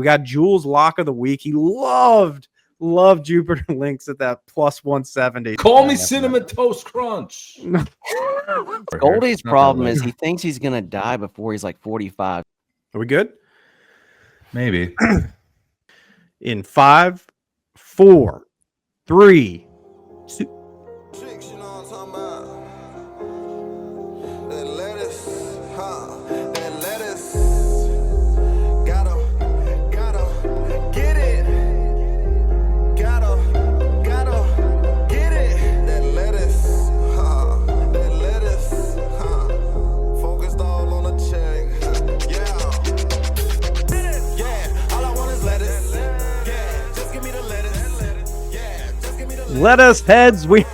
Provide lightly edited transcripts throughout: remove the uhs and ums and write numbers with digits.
We got Jules lock of the week. He loved Jupiter Links at that plus 170. Call me Cinnamon Toast Crunch. Goldie's problem is he thinks he's going to die before he's like 45. Are we good? Maybe. In 5, 4, 3, 2. Lettuce heads, we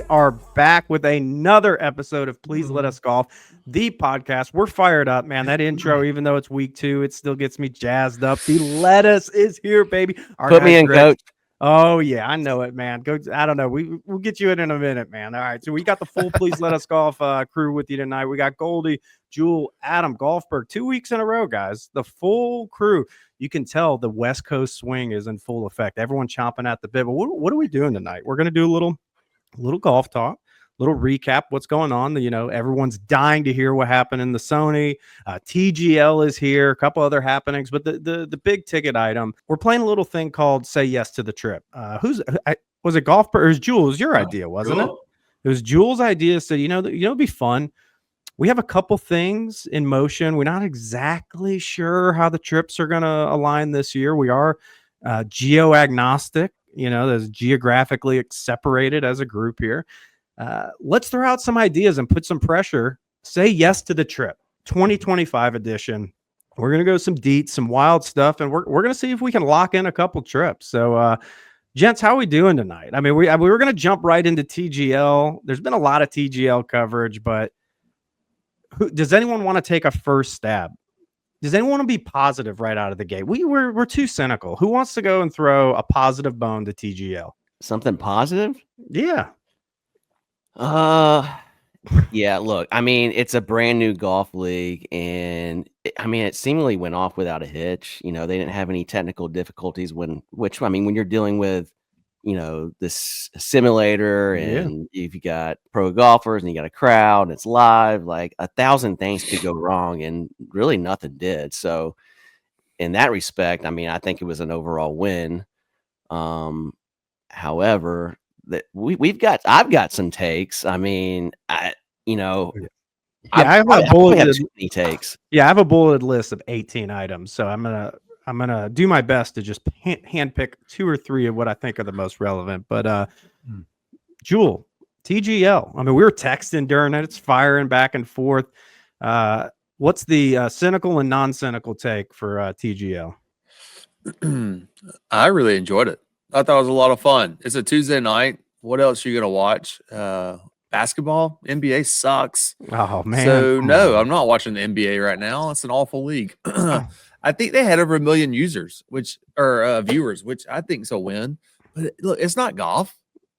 are back with another episode of Please Let Us Golf, the podcast. We're fired up, man. That intro, even though it's week 2, it still gets me jazzed up. The lettuce is here, baby. Put me in, coach. Oh yeah, I know it, man. Go. I don't know. We'll get you in a minute, man. All right. So we got the full Please Let Us Golf crew with you tonight. We got Goldie, Jewel, Adam, Golfberg, 2 weeks in a row, guys. The full crew. You can tell the West Coast swing is in full effect. Everyone chomping at the bit. But what are we doing tonight? We're going to do a little golf talk, little recap. What's going on? Everyone's dying to hear what happened in the Sony. TGL is here. A couple other happenings, but the big ticket item. We're playing a little thing called "Say Yes to the Trip." Was it Golf? Or it was Jules? Your idea, wasn't it? It was Jules' idea. So it'd be fun. We have a couple things in motion. We're not exactly sure how the trips are going to align this year. We are geo-agnostic, there's geographically separated as a group here. Let's throw out some ideas and put some pressure. Say yes to the trip, 2025 edition. We're going to go some deets, some wild stuff, and we're going to see if we can lock in a couple trips. So, gents, how are we doing tonight? I mean, we were going to jump right into TGL. There's been a lot of TGL coverage, but does anyone want to take a first stab? Does anyone want to be positive right out of the gate? We're too cynical. Who wants to go and throw a positive bone to TGL? Something positive? Yeah. Yeah, look, I mean, it's a brand new golf league, and it seemingly went off without a hitch. They didn't have any technical difficulties when you're dealing with this simulator and if you got pro golfers and you got a crowd and it's live, like 1,000 things could go wrong and really nothing did. So in that respect, I think it was an overall win. However, that I've got some takes. I have a bulleted takes. Yeah, I have a bulleted list of 18 items. So I'm gonna do my best to just handpick 2 or 3 of what I think are the most relevant. But Jewel, TGL. We were texting during it. It's firing back and forth. What's the cynical and non-cynical take for TGL? I really enjoyed it. I thought it was a lot of fun. It's a Tuesday night. What else are you gonna watch? Basketball? NBA sucks. Oh man. So no, I'm not watching the NBA right now. It's an awful league. I think they had over 1 million users, viewers, which I think is a win. But look, it's not golf.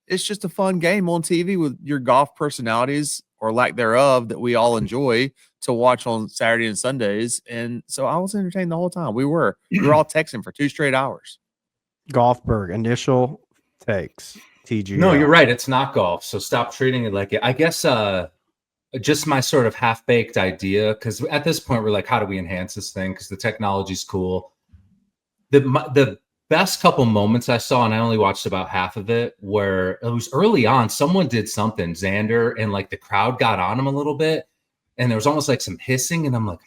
It's just a fun game on TV with your golf personalities or lack thereof that we all enjoy to watch on Saturday and Sundays. And so I was entertained the whole time. We were all texting for 2 straight hours. Golfberg, initial takes. TGL. No, you're right. It's not golf. So stop treating it like it. I guess just my sort of half-baked idea, because at this point we're like, how do we enhance this thing? Because the technology's cool. The best couple moments I saw, and I only watched about half of it, where it was early on, someone did something, Xander, and like the crowd got on him a little bit, and there was almost like some hissing, and I'm like,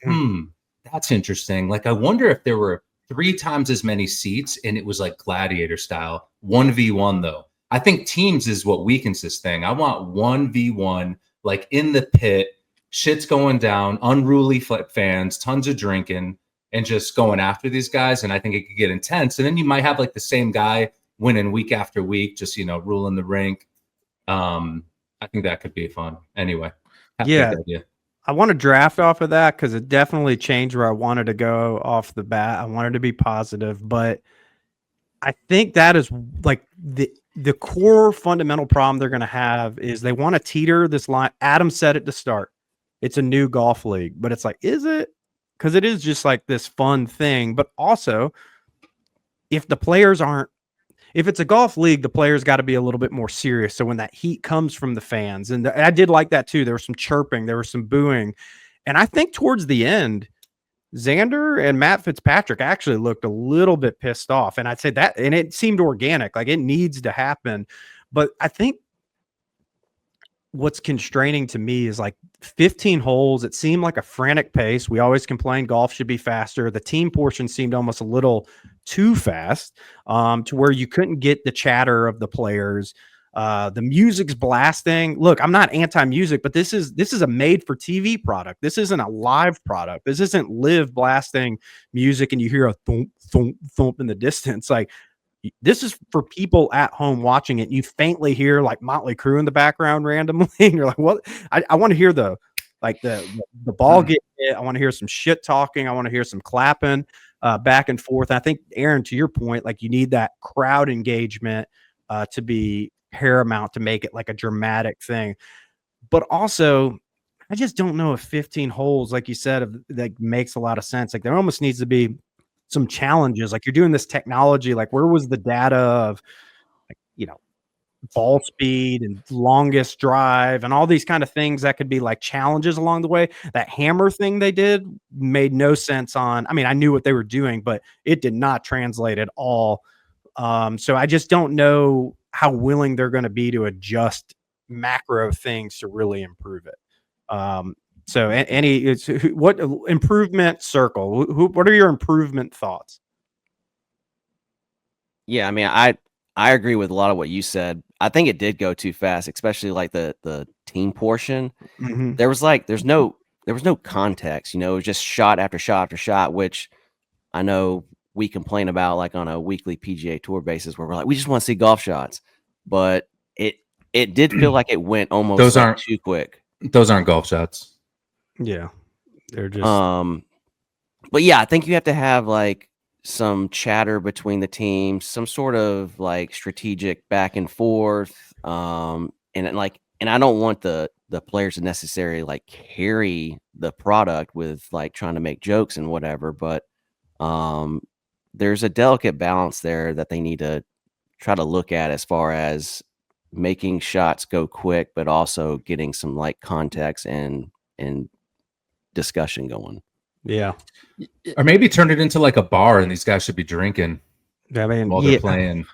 that's interesting. Like, I wonder if there were 3 times as many seats, and it was like gladiator style, 1v1 though. I think teams is what weakens this thing. I want 1v1, like in the pit, shit's going down, unruly fans, tons of drinking, and just going after these guys. And I think it could get intense. And then you might have like the same guy winning week after week, just, ruling the rink. I think that could be fun. Anyway. Yeah. I want to draft off of that because it definitely changed where I wanted to go off the bat. I wanted to be positive, but I think that is like the core fundamental problem they're going to have is they want to teeter this line. Adam said it to start. It's a new golf league, but it's like, is it? because it is just like this fun thing. But also, if the players aren't, if it's a golf league, the players got to be a little bit more serious. So when that heat comes from the fans, and I did like that too. There was some chirping, there was some booing, and I think towards the end, Xander and Matt Fitzpatrick actually looked a little bit pissed off. And I'd say that, and it seemed organic, like it needs to happen. But I think what's constraining to me is like 15 holes. It seemed like a frantic pace. We always complain golf should be faster. The team portion seemed almost a little too fast, to where you couldn't get the chatter of the players. The music's blasting. Look, I'm not anti-music, but this is a made-for-TV product. This isn't a live product. This isn't live blasting music and you hear a thump, thump, thump in the distance. Like, this is for people at home watching it. You faintly hear like Motley Crue in the background randomly, and you're like, "What?" I want to hear the ball get hit. I want to hear some shit talking. I want to hear some clapping back and forth. And I think, Aaron, to your point, like you need that crowd engagement to be paramount to make it like a dramatic thing. But also, I just don't know if 15 holes, like you said, like makes a lot of sense. Like there almost needs to be some challenges. Like you're doing this technology, like where was the data of, like, ball speed and longest drive and all these kind of things that could be like challenges along the way. That hammer thing they did made no sense on. I mean, I knew what they were doing, but it did not translate at all. So I just don't know how willing they're going to be to adjust macro things to really improve it. So what improvement circle? What are your improvement thoughts? Yeah, I mean, I agree with a lot of what you said. I think it did go too fast, especially like the team portion. Mm-hmm. There was no context, it was just shot after shot after shot, which I know we complain about like on a weekly PGA Tour basis where we're like, we just want to see golf shots. But it did feel like it went almost Those aren't too quick. Those aren't golf shots. Yeah. They're just but yeah, I think you have to have like some chatter between the teams, some sort of like strategic back and forth. And I don't want the players to necessarily like carry the product with like trying to make jokes and whatever, but there's a delicate balance there that they need to try to look at as far as making shots go quick, but also getting some like context and discussion going. Yeah. Or maybe turn it into like a bar and these guys should be drinking I mean, while they're playing.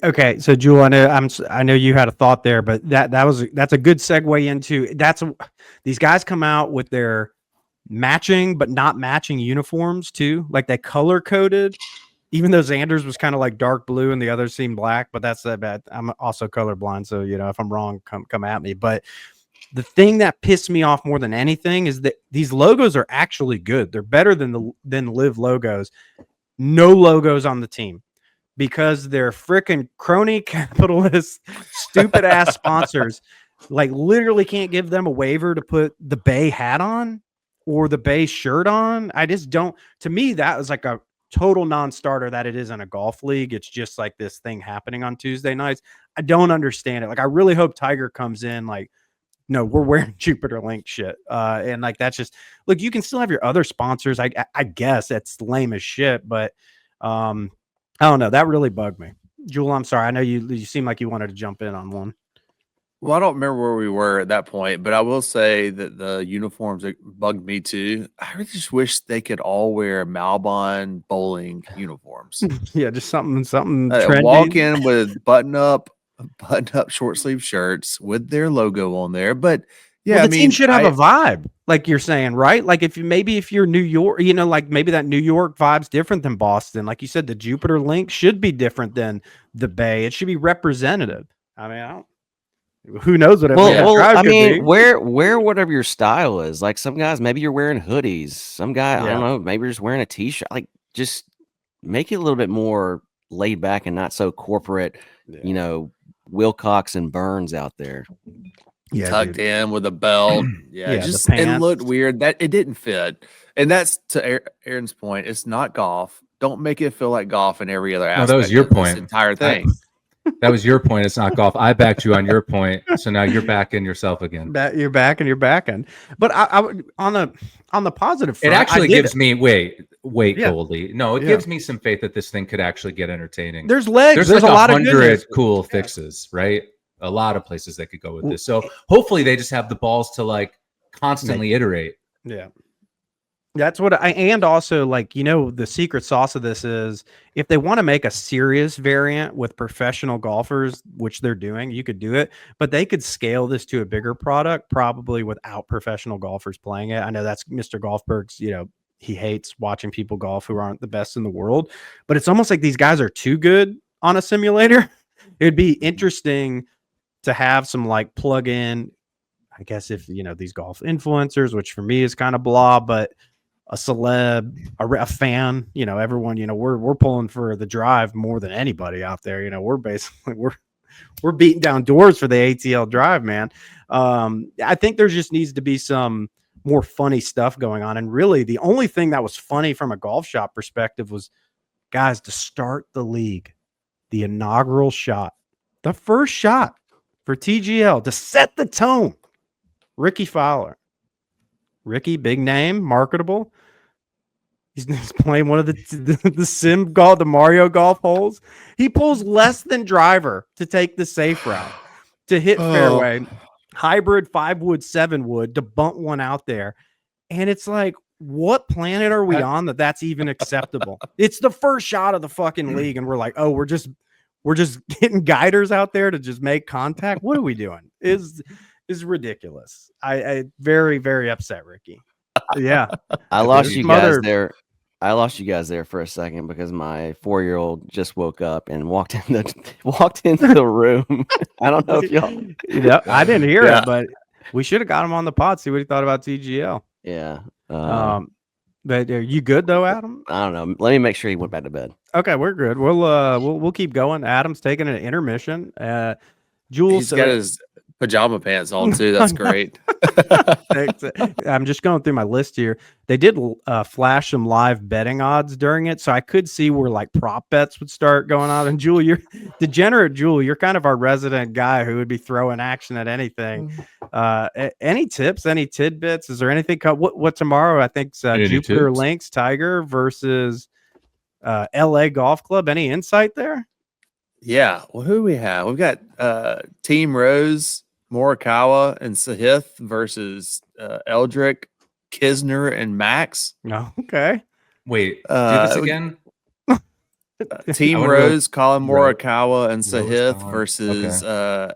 Okay, so Jewel, I know you had a thought there, but that's a good segue into these guys come out with their matching but not matching uniforms too, like they color coded. Even though Xander's was kind of like dark blue and the others seem black, but that's that bad. I'm also colorblind, so if I'm wrong, come at me. But the thing that pissed me off more than anything is that these logos are actually good. They're better than Live logos. No logos on the team because they're freaking crony capitalist, stupid ass sponsors. Like literally can't give them a waiver to put the Bay hat on or the Bay shirt on. I just don't. To me, that was like a total non-starter that it isn't a golf league. It's just like this thing happening on Tuesday nights. I don't understand it. Like I really hope Tiger comes in like, no, we're wearing Jupiter Link shit. And like, that's just, look, you can still have your other sponsors. I guess that's lame as shit, but I don't know. That really bugged me. Jewel, I'm sorry. I know you seem like you wanted to jump in on one. Well, I don't remember where we were at that point, but I will say that the uniforms bugged me too. I really just wish they could all wear Malbon bowling uniforms. Yeah, just something trendy. Walk in with button up short sleeve shirts with their logo on there. But yeah, well, the team should have a vibe, like you're saying, right? Like if you're New York, like maybe that New York vibe's different than Boston. Like you said, the Jupiter Link should be different than the Bay. It should be representative. I mean, who knows what I mean, wear whatever your style is. Like some guys, maybe you're wearing hoodies. Some guy, I don't know, maybe you're just wearing a t-shirt. Like just make it a little bit more laid back and not so corporate, Wilcox and Burns out there. Yeah, tucked in with a belt. Yeah, just it looked weird. That it didn't fit. And that's to Aaron's point. It's not golf. Don't make it feel like golf in every other aspect. That was your point. This entire thing. That was your point. It's not golf. I backed you on your point, so now you're backing yourself again. You're back and you're backing. But I would on the positive front, It actually I did- gives me wait, Yeah. Goldie. No, it Yeah. gives me some faith that this thing could actually get entertaining. there's legs. There's like a lot of goodness. cool fixes, right? A lot of places they could go with this. So hopefully they just have the balls to like constantly iterate. Yeah. That's what and also like, the secret sauce of this is if they want to make a serious variant with professional golfers, which they're doing, you could do it, but they could scale this to a bigger product, probably without professional golfers playing it. I know that's Mr. Golfberg's, he hates watching people golf who aren't the best in the world, but it's almost like these guys are too good on a simulator. It'd be interesting to have some like plug in, I guess, if, these golf influencers, which for me is kind of blah, but a celeb, a fan, everyone, we're pulling for the drive more than anybody out there. We're basically, we're beating down doors for the ATL drive, man. I think there just needs to be some more funny stuff going on. And really the only thing that was funny from a golf shop perspective was, guys, to start the league, the inaugural shot, the first shot for TGL to set the tone. Ricky Fowler. Ricky, big name, marketable. He's playing one of the sim golf, the Mario golf holes. He pulls less than driver to take the safe route, to hit fairway, hybrid 5-wood, 7-wood, to bunt one out there. And it's like, what planet are we on that's even acceptable? It's the first shot of the fucking league, and we're like, oh, we're just getting guiders out there to just make contact. What are we doing? Is ridiculous. I very, very upset, Ricky. Yeah. I lost you guys there. I lost you guys there for a second because my 4-year-old just woke up and walked into the room. I don't know if y'all. I didn't hear it, but we should have got him on the pod. See what he thought about TGL. Yeah. But are you good though, Adam? I don't know. Let me make sure he went back to bed. Okay, we're good. We'll keep going. Adam's taking an intermission. Jules, he's got his pajama pants on too. That's great. I'm just going through my list here. They did flash some live betting odds during it, so I could see where like prop bets would start going on. And Jewel, you're you're kind of our resident guy who would be throwing action at anything. Any tips? Any tidbits? Is there anything? What tomorrow? I think Jupiter tips? Links Tiger versus LA Golf Club. Any insight there? Yeah. Well, who do we have? We've got Team Rose, Morikawa, and Sahith versus Eldrick, Kisner, and Max. No. Okay. Wait, do this again. Team Rose, Colin Morikawa, and Sahith versus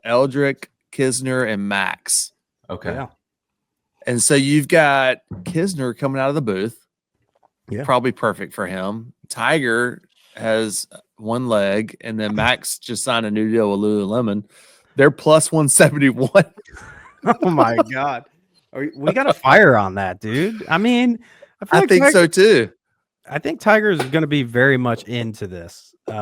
Eldrick, Kisner, and Max. Okay. Yeah. And so you've got Kisner coming out of the booth. Yeah. Probably perfect for him. Tiger has one leg, and then Max just signed a new deal with Lululemon. They're plus 171. Oh my God. We got a fire on that, dude. I mean, I think so too. I think Tiger is going to be very much into this. He's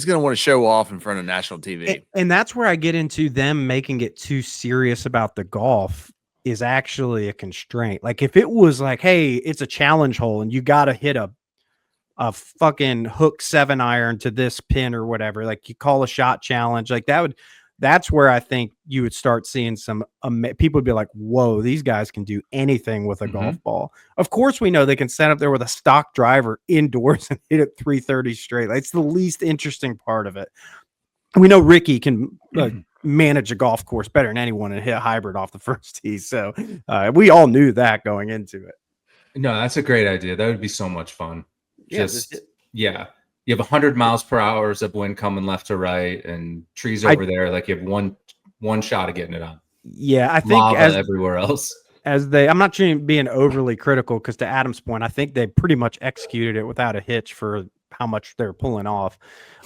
going to want to show off in front of national TV. And that's where I get into them making it too serious about the golf is actually a constraint. Like if it was like, hey, it's a challenge hole and you got to hit a fucking hook 7-iron to this pin or whatever, like you call a shot challenge, like that's where I think you would start seeing some people would be like, whoa, these guys can do anything with a golf ball. Of course, we know they can set up there with a stock driver indoors and hit it 330 straight. Like, it's the least interesting part of it. We know Ricky can manage a golf course better than anyone and hit a hybrid off the first tee. So we all knew that going into it. No, that's a great idea. That would be so much fun. Yeah, You have 100 miles per hour of wind coming left to right and trees over there. Like you have one shot of getting it on. Yeah, I think lava everywhere else. I'm not being overly critical because to Adam's point, I think they pretty much executed it without a hitch for how much they're pulling off.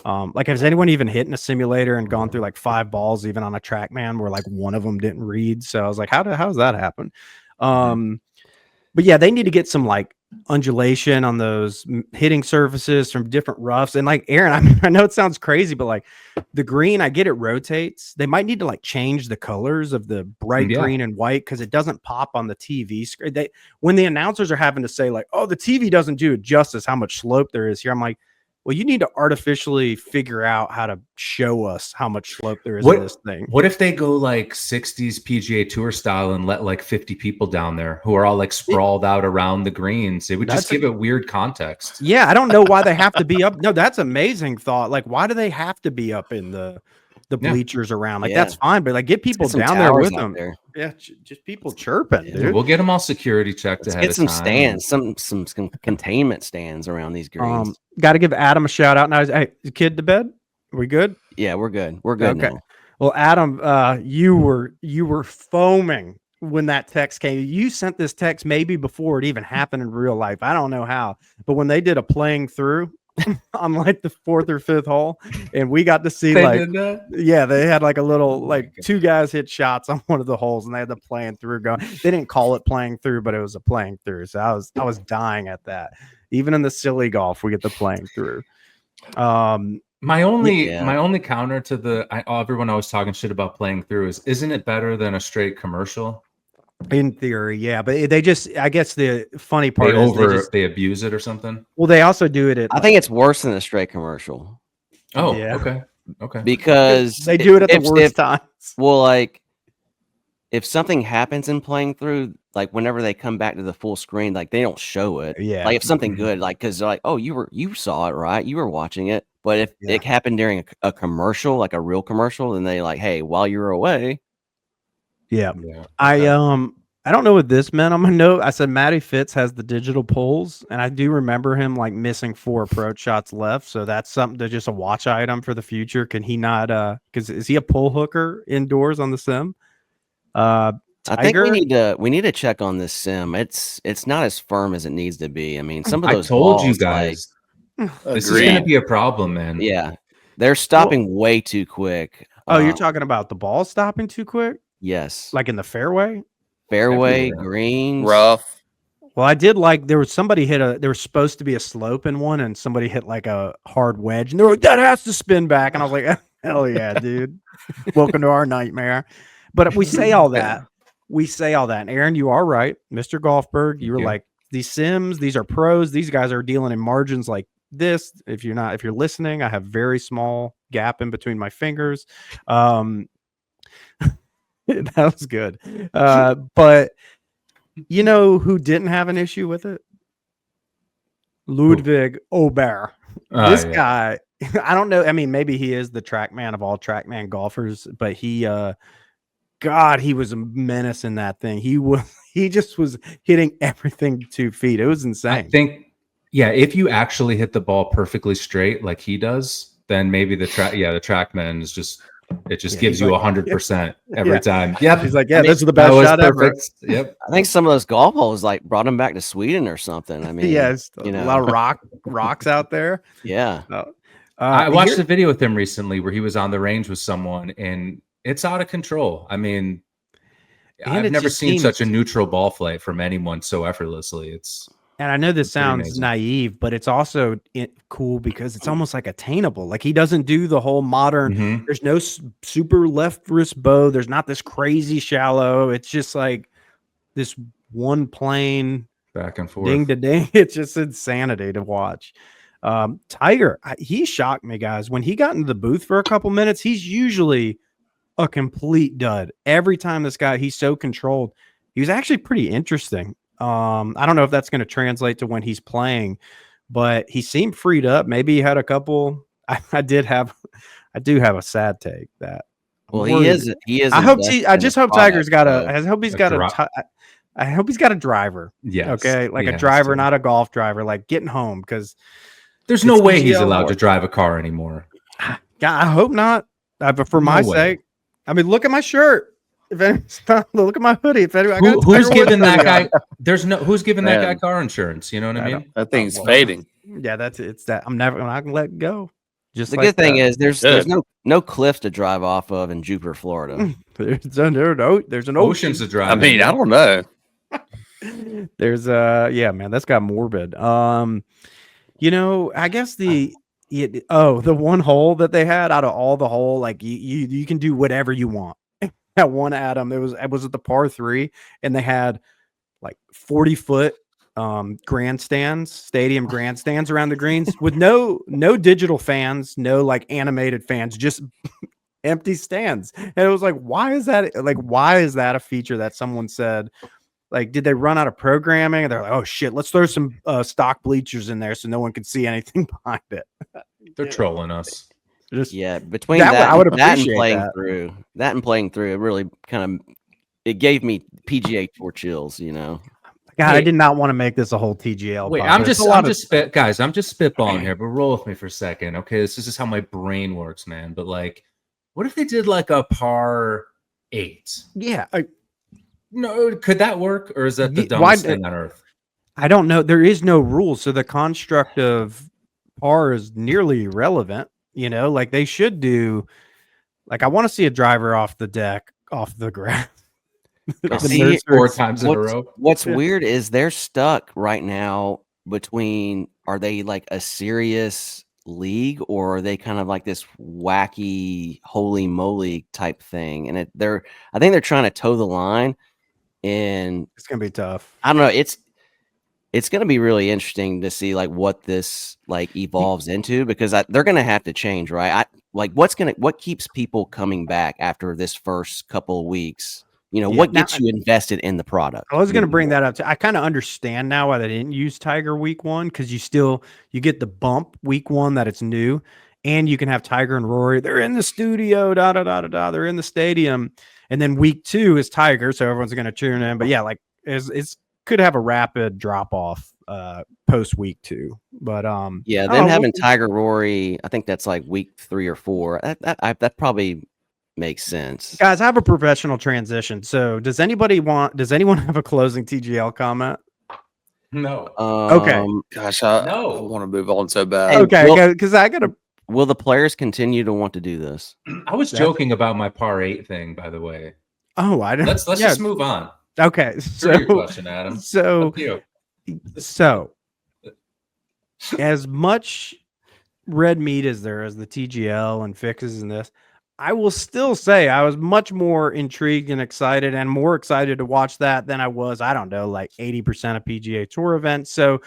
Like, has anyone even hit in a simulator and gone through like 5 balls, even on a TrackMan, where like one of them didn't read? So I was like, how does that happen? But yeah, they need to get some like undulation on those hitting surfaces from different roughs. And like Aaron, I know it sounds crazy, but like the green, I get it rotates. They might need to like change the colors of the bright green and white because it doesn't pop on the TV screen. When the announcers are having to say like, oh, the TV doesn't do it justice how much slope there is here, I'm like, Well, you need to artificially figure out how to show us how much slope there is What in this thing. What if they go like 60s PGA Tour style and let like 50 people down there who are all like sprawled out around the greens? It would just give it weird context. Yeah, I don't know why they have to be up. No, that's amazing thought. Like, why do they have to be up in the bleachers around? Like, that's fine, but like, get people down there with them. Yeah, just people chirping, dude. We'll get them all security checked ahead Get of some time. stands, some containment stands around these greens. Got to give Adam a shout out now. Hey, the kid to bed? We good? Yeah, we're good. We're good now. Well, Adam, you were foaming when that text came. You sent this text maybe before it even happened in real life. I don't know how, but when they did a playing through on like the 4th or 5th hole, and we got to see they had like a little like two guys hit shots on one of the holes, and they had the playing through going. They didn't call it playing through, but it was a playing through. So I was dying at that. Even in the silly golf, we get the playing through. My only counter to everyone always talking shit about playing through is, isn't it better than a straight commercial? In theory, yeah, but they just, I guess the funny part is they abuse it or something. Well, they also do it at. I think it's worse than a straight commercial. Oh, yeah. Okay. Because they do it at the worst times. Well, like if something happens in playing through, like whenever they come back to the full screen, like they don't show it. Yeah. Like if something good, like because like, oh, you saw it, right? You were watching it. But if it happened during a commercial, like a real commercial, then they like, hey, while you were away. Yeah. I don't know what this meant. I'm gonna know. I said Matty Fitz has the digital pulls, and I do remember him like missing 4 approach shots left. So that's something to just a watch item for the future. Can he not? Because is he a pull hooker indoors on the sim? I think we need to check on this sim. It's not as firm as it needs to be. I mean, some of those. I told you guys, this is gonna be a problem, man. Yeah, they're stopping way too quick. Oh, you're talking about the ball stopping too quick? Yes, like in the fairway. Greens, rough. Well, I did like there was somebody there was supposed to be a slope in one, and somebody hit like a hard wedge, and they were like, that has to spin back, and I was like, hell yeah, dude, welcome to our nightmare. But if we say all that, and Aaron, you are right, Mr. Golfberg, you were like, these sims, these are pros, these guys are dealing in margins like this. If you're listening, I have very small gap in between my fingers. That was good. But you know who didn't have an issue with it? Ludwig Ober. This guy, I don't know. I mean, maybe he is the TrackMan of all TrackMan golfers, but he was a menace in that thing. He just was hitting everything 2 feet. It was insane. I think, if you actually hit the ball perfectly straight like he does, then maybe the TrackMan is just. It just gives you 100% every time. Yep. He's like, this is the best shot ever. Yep. I think some of those golf holes like brought him back to Sweden or something. I mean, a lot of rocks out there. Yeah. I watched a video with him recently where he was on the range with someone, and it's out of control. I mean, I've never seen such a neutral ball flight from anyone so effortlessly. And I know this sounds naive, but it's also cool because it's almost like attainable. Like he doesn't do the whole modern, there's no super left wrist bow. There's not this crazy shallow. It's just like this one plane back and forth, ding to ding. It's just insanity to watch. Tiger, he shocked me, guys. When he got into the booth for a couple minutes, he's usually a complete dud. Every time he's so controlled. He was actually pretty interesting. I don't know if that's going to translate to when he's playing, but he seemed freed up. Maybe he had a couple. I do have a sad take that. Well, he is. I just hope Tiger's got I hope he's got a driver. Yeah. Okay. Like a driver, not a golf driver, like getting home. Cause there's no way he's allowed to drive a car anymore. I hope not. But for my sake, I mean, look at my shirt. If anybody's not, look at my hoodie. If anybody, who's giving that guy? Who's giving that guy car insurance? You know what I mean? That thing's fading. Yeah, it's that. I'm not gonna let it go. Just the good thing is there's no cliff to drive off of in Jupiter, Florida. There's an ocean to drive. I mean, I don't know. There's man, that's got morbid. I guess the one hole that they had out of all the hole, like you can do whatever you want. That one, Adam, it was at the par 3, and they had like 40-foot grandstands, stadium grandstands around the greens with no digital fans, no like animated fans, just empty stands. And it was like, why is that a feature that someone said? Like, did they run out of programming? And they're like, oh shit, let's throw some stock bleachers in there so no one can see anything behind it. They're trolling us. Just Yeah, between That would- that, I would and, that and appreciate playing that. through, it really kind of it gave me PGA Tour chills. You know, God, I Wait. did not want to make this a whole TGL. Wait, pod. I'm There's just a lot of- guys, I'm just spitballing here, but roll with me for a second. Okay, this is how my brain works, man. But like, what if they did like a par 8? yeah. No, could that work, or is that the Why- dumbest thing on earth? I don't know. There is no rule, so the construct of par is nearly irrelevant. You know, like they should do. Like, I want to see a driver off the deck, off the grass. But The see, nurseries. 4 times in a row. What's Yeah. weird is they're stuck right now between, are they like a serious league or are they kind of like this wacky holy moly type thing? And I think they're trying to toe the line, and It's gonna be tough. I don't know. It's going to be really interesting to see like what this like evolves into, because they're going to have to change, right? What keeps people coming back after this first couple of weeks? You know, Yeah, what now- gets you invested in the product? I was going to bring that up too. I kind of understand now why they didn't use Tiger week 1, because you get the bump week 1 that it's new, and you can have Tiger and Rory. They're in the studio, da da da da da. They're in the stadium, and then week 2 is Tiger, so everyone's going to tune in. But yeah, like it's could have a rapid drop off post week 2. But Yeah, I them don't know, having we'll- Tiger Rory, I think that's like week 3 or 4. That probably makes sense. guys, I have a professional transition. So does anyone have a closing TGL comment? No. Okay. Gosh, I No. want to move on so bad. Hey, Okay, because I gotta. Will the players continue to want to do this? I was That's- joking about my par 8 thing, by the way. Oh, I don't. Let's yeah, just move on. Okay, To your question, Adam. so Up to you. So, as much red meat as there is the TGL and fixes and this, I will still say I was much more intrigued and excited, and more excited to watch that than I was, I don't know, like 80% of PGA Tour events. So,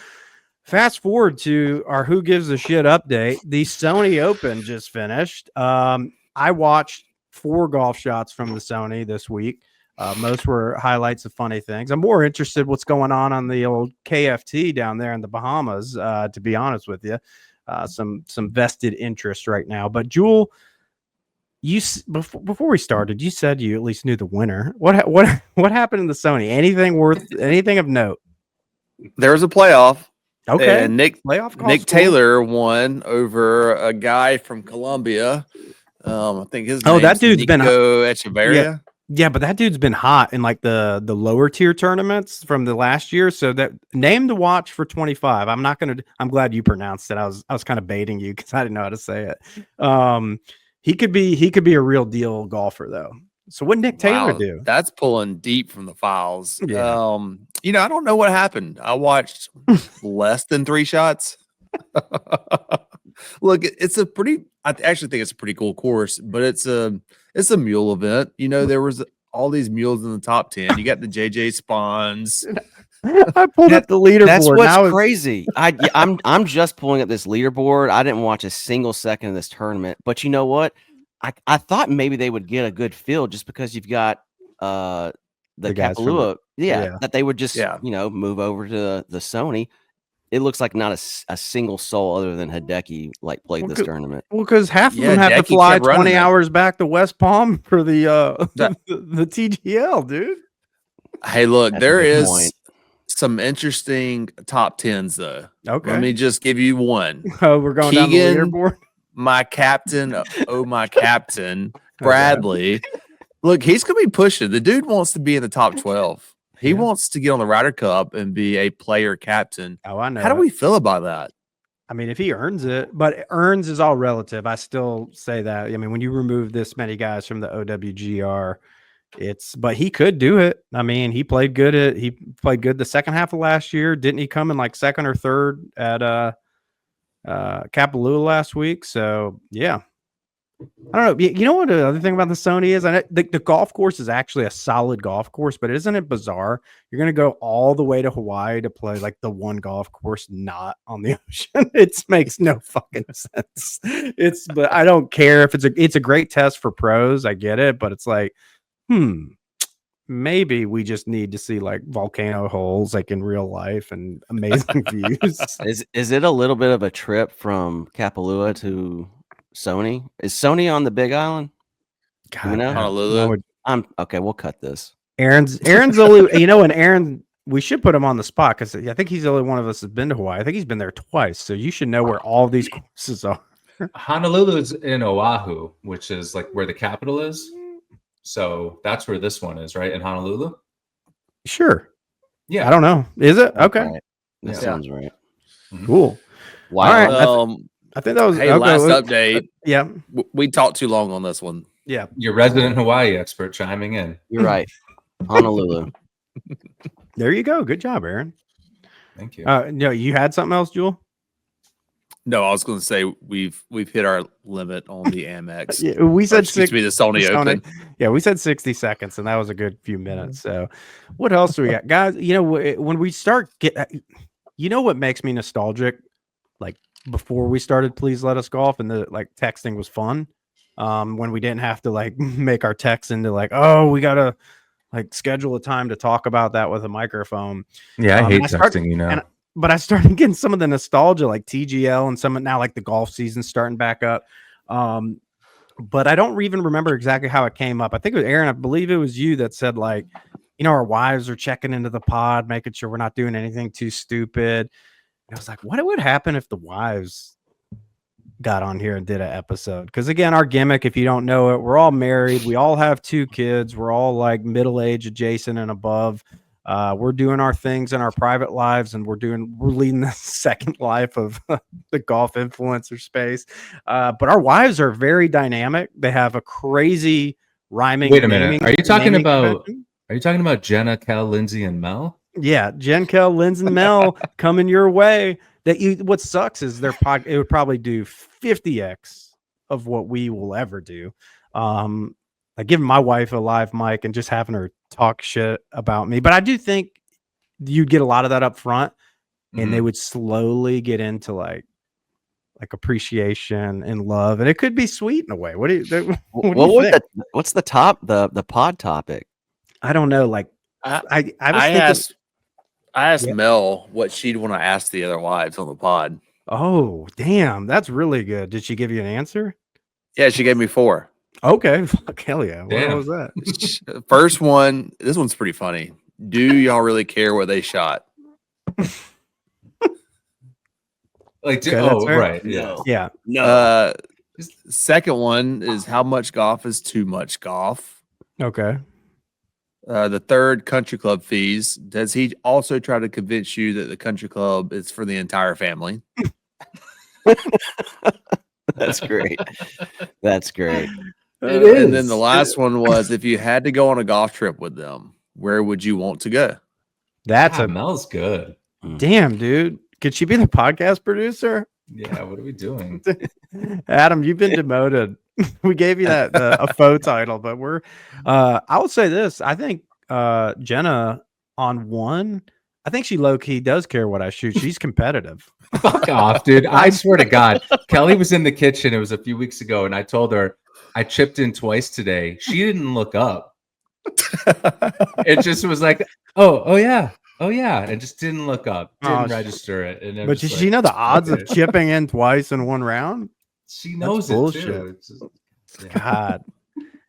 fast forward to our Who Gives a Shit update. The Sony Open just finished. I watched 4 golf shots from the Sony this week. Most were highlights of funny things. I'm more interested what's going on the old KFT down there in the Bahamas, to be honest with you. Some vested interest right now. But Jewel, before we started, you said you at least knew the winner. What happened in the Sony? Anything of note? There was a playoff. Okay, And Nick playoff golf Nick score? Taylor won over a guy from Colombia. I think his Oh, that name's dude's been- Nico Echeverria. Yeah, but that dude's been hot in like the lower tier tournaments from the last year. So that name to watch for 25. I'm glad you pronounced it. I was kind of baiting you because I didn't know how to say it. He could be a real deal golfer though. So what did Nick Taylor Wow, do? That's pulling deep from the files. Yeah. I don't know what happened. I watched less than 3 shots. Look, I actually think it's a pretty cool course, but it's a mule event. There was all these mules in the top 10. You got the JJ Spawns. I pulled up the leaderboard. That's Now what's it's- crazy. I'm just pulling up this leaderboard. I didn't watch a single second of this tournament, but you know what? I thought maybe they would get a good feel just because you've got the guys from Kapalua, yeah. that they would just Yeah. move over to the Sony. It looks like not a single soul other than Hideki played this Okay. tournament. Well, because half of Yeah, them have to Jackie fly kept running 20 it. hours back to West Palm for the That- the TGL, dude. Hey, look, That's a there good is point. some interesting top 10s though. Okay. Let me just give you one. Oh, we're going down the Keegan- leaderboard. My captain, my captain, Bradley. Look, he's gonna be pushing. The dude wants to be in the top 12. He Yeah. wants to get on the Ryder Cup and be a player captain. Oh, I know. How do we feel about that? I mean, if he earns it, but earns is all relative. I still say that. I mean, when you remove this many guys from the OWGR, but he could do it. I mean, he played good the second half of last year. Didn't he come in like second or third at Kapalua last week? So yeah, I don't know. You know what the other thing about the Sony is? The golf course is actually a solid golf course, but isn't it bizarre? You're going to go all the way to Hawaii to play like the one golf course not on the ocean. It makes no fucking sense. But I don't care if it's a great test for pros. I get it, but it's like, maybe we just need to see like volcano holes like in real life and amazing views. Is it a little bit of a trip from Kapalua to Sony? Is Sony on the Big Island? God, know? Honolulu. I'm okay. We'll cut this. Aaron's only, and Aaron, we should put him on the spot because I think he's the only one of us that's been to Hawaii. I think he's been there twice, so you should know where all these courses are. Honolulu is in Oahu, which is like where the capital is. So that's where this one is, right? In Honolulu? Sure. Yeah. I don't know. Is it? Okay. Right. That sounds right. Cool. Wow. All right. I think that was last update. Yeah. We talked too long on this one. Yeah. Your resident Hawaii expert chiming in. You're right. Honolulu. There you go. Good job, Aaron. Thank you. No, you had something else, Jewel? No, I was going to say we've hit our limit on the Amex. Yeah, we said excuse me, the Sony Open. Yeah, we said 60 seconds, and that was a good few minutes. So, what else do we got, guys? When we start what makes me nostalgic? Like before we started, Please Let Us Golf, and the like texting was fun. When we didn't have to like make our texts into like, oh, we gotta like schedule a time to talk about that with a microphone. Yeah, I hate texting, But I started getting some of the nostalgia, like TGL, and some now like the golf season starting back up. But I don't even remember exactly how it came up. I think it was Aaron. I believe it was you that said like, our wives are checking into the pod, making sure we're not doing anything too stupid. And I was like, what would happen if the wives got on here and did an episode? Because again, our gimmick, if you don't know it, we're all married. We all have 2 kids. We're all like middle age adjacent and above. We're doing our things in our private lives, and we're leading the second life of the golf influencer space. But our wives are very dynamic. They have a crazy rhyming. Wait a minute. Are you talking about Jenna, Kel, Lindsay, and Mel? Yeah, Jen, Kel, Lindsay, and Mel coming your way. What sucks is it would probably do 50x of what we will ever do. Like giving my wife a live mic and just having her talk shit about me. But I do think you'd get a lot of that up front, and they would slowly get into like appreciation and love, and it could be sweet in a way. What do you think? What's the pod topic? I don't know. Like I asked Mel what she'd want to ask the other wives on the pod. Oh, damn, that's really good. Did she give you an answer? Yeah, she gave me 4. Okay, fuck, hell yeah. What was that? First one, this one's pretty funny. Do y'all really care what they shot? Like, right. Yeah. Yeah. No. Second one is how much golf is too much golf? Okay. The third, country club fees. Does he also try to convince you that the country club is for the entire family? That's great. That's great. It is. And then the last one was, if you had to go on a golf trip with them, where would you want to go? Mel's good. Damn, dude. Could she be the podcast producer? Yeah, what are we doing? Adam, you've been demoted. We gave you that a faux title, but I will say this. I think Jenna on one, I think she low-key does care what I shoot. She's competitive. Fuck off, dude. I swear to God. Kelly was in the kitchen. It was a few weeks ago, and I told her I chipped in twice today. She didn't look up. It just was like, oh yeah, and just didn't look up, didn't register it. And but does she know the odds of chipping in twice in one round? She knows it bullshit. too. God,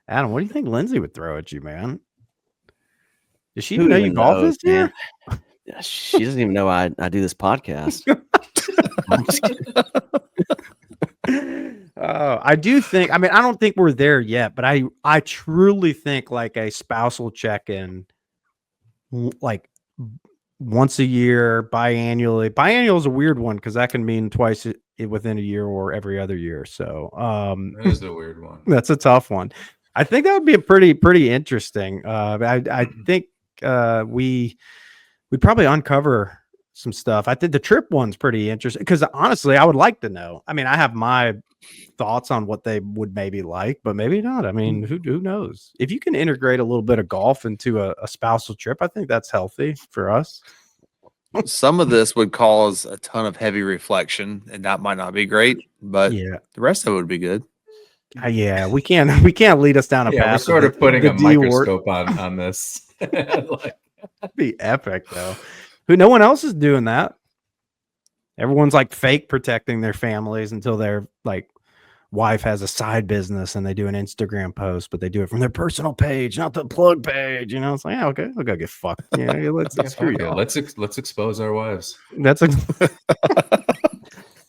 Adam, what do you think Lindsay would throw at you, man? Does she even know you golf this year? She doesn't even know I do this podcast. I do think. I mean, I don't think we're there yet, but I truly think like a spousal check-in, like once a year, biannually. Biannual is a weird one because that can mean twice within a year or every other year. So that is a weird one. That's a tough one. I think that would be a pretty interesting. I think we'd probably uncover some stuff. I think the trip one's pretty interesting because honestly, I would like to know. I mean, I have my thoughts on what they would maybe like, but maybe not. I mean, who knows? If you can integrate a little bit of golf into a spousal trip, I think that's healthy for us. Some of this would cause a ton of heavy reflection, and that might not be great, but Yeah. the rest of it would be good. Yeah, we can't lead us down a Yeah, path. we're sort of putting a D word. microscope on this. Like, That'd be epic though. No one else is doing that. Everyone's like fake protecting their families until their like wife has a side business and they do an Instagram post, but they do it from their personal page, not the plug page. You know, it's like, yeah, okay, I'll go get fucked. Yeah, let's screw you. let's expose our wives. That's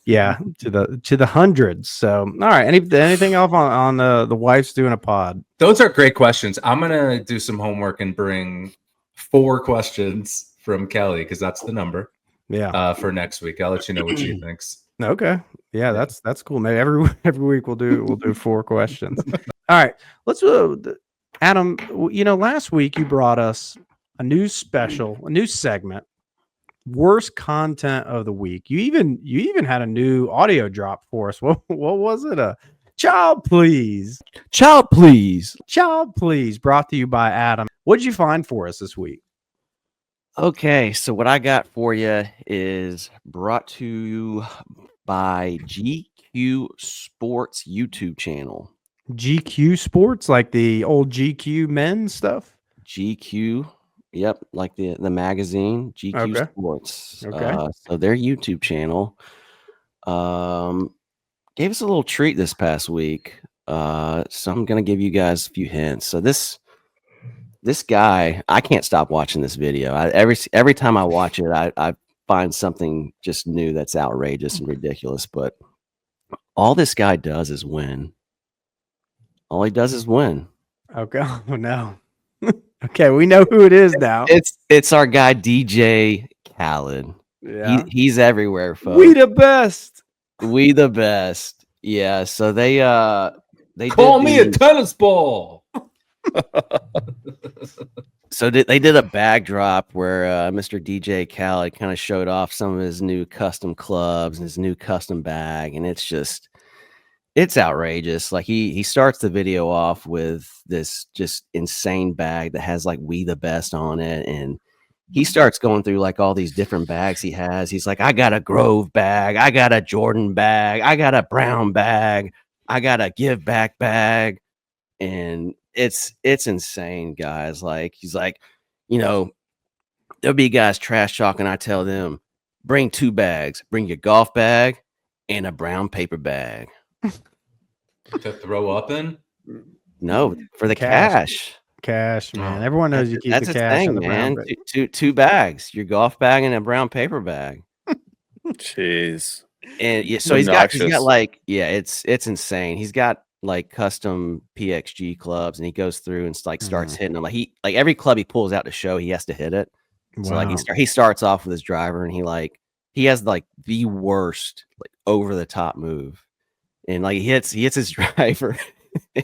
yeah, to the hundreds. So, all right. Anything else on the wife's doing a pod? Those are great questions. I'm gonna do some homework and bring 4 questions from Kelly because that's the number. Yeah. For next week, I'll let you know what she thinks. Okay. Yeah, that's cool. Maybe every week we'll do 4 questions. All right. Let's Adam, last week you brought us a new special, a new segment, worst content of the week. You even had a new audio drop for us. What was it? Child please. Child please. Child please, brought to you by Adam. What did you find for us this week? Okay, so what I got for you is brought to you by GQ Sports YouTube channel. GQ Sports, like the old GQ men stuff? GQ, yep, like the magazine, GQ Sports. Okay. So their YouTube channel gave us a little treat this past week. So I'm going to give you guys a few hints. So this guy, I can't stop watching this video. Every time I watch it, I find something just new that's outrageous and ridiculous. But all this guy does is win. All he does is win. Okay. Oh no. Okay, we know who it is now. It's our guy DJ Khaled. Yeah. He's everywhere, folks. We the best. We the best. Yeah. So they Call me a tennis ball. So they did a bag drop where Mr. DJ Khaled kind of showed off some of his new custom clubs and his new custom bag, and it's outrageous. Like he starts the video off with this just insane bag that has like "We the Best" on it, and he starts going through like all these different bags he has. He's like, I got a Grove bag, I got a Jordan bag, I got a Brown bag, I got a Give Back bag, and it's insane, guys. Like he's like, there'll be guys trash talking. I tell them, bring 2 bags, bring your golf bag and a brown paper bag. To throw up in? No, for the cash. Cash, man. Everyone knows you keep That's the a cash thing, in the brown man. bag. Two bags, your golf bag and a brown paper bag. Jeez. And yeah, so he's got like, yeah, it's insane. He's got like custom PXG clubs, and he goes through and like starts hitting them. Like every club he pulls out to show, he has to hit it. So like he starts off with his driver, and he has like the worst like over the top move, and like he hits his driver,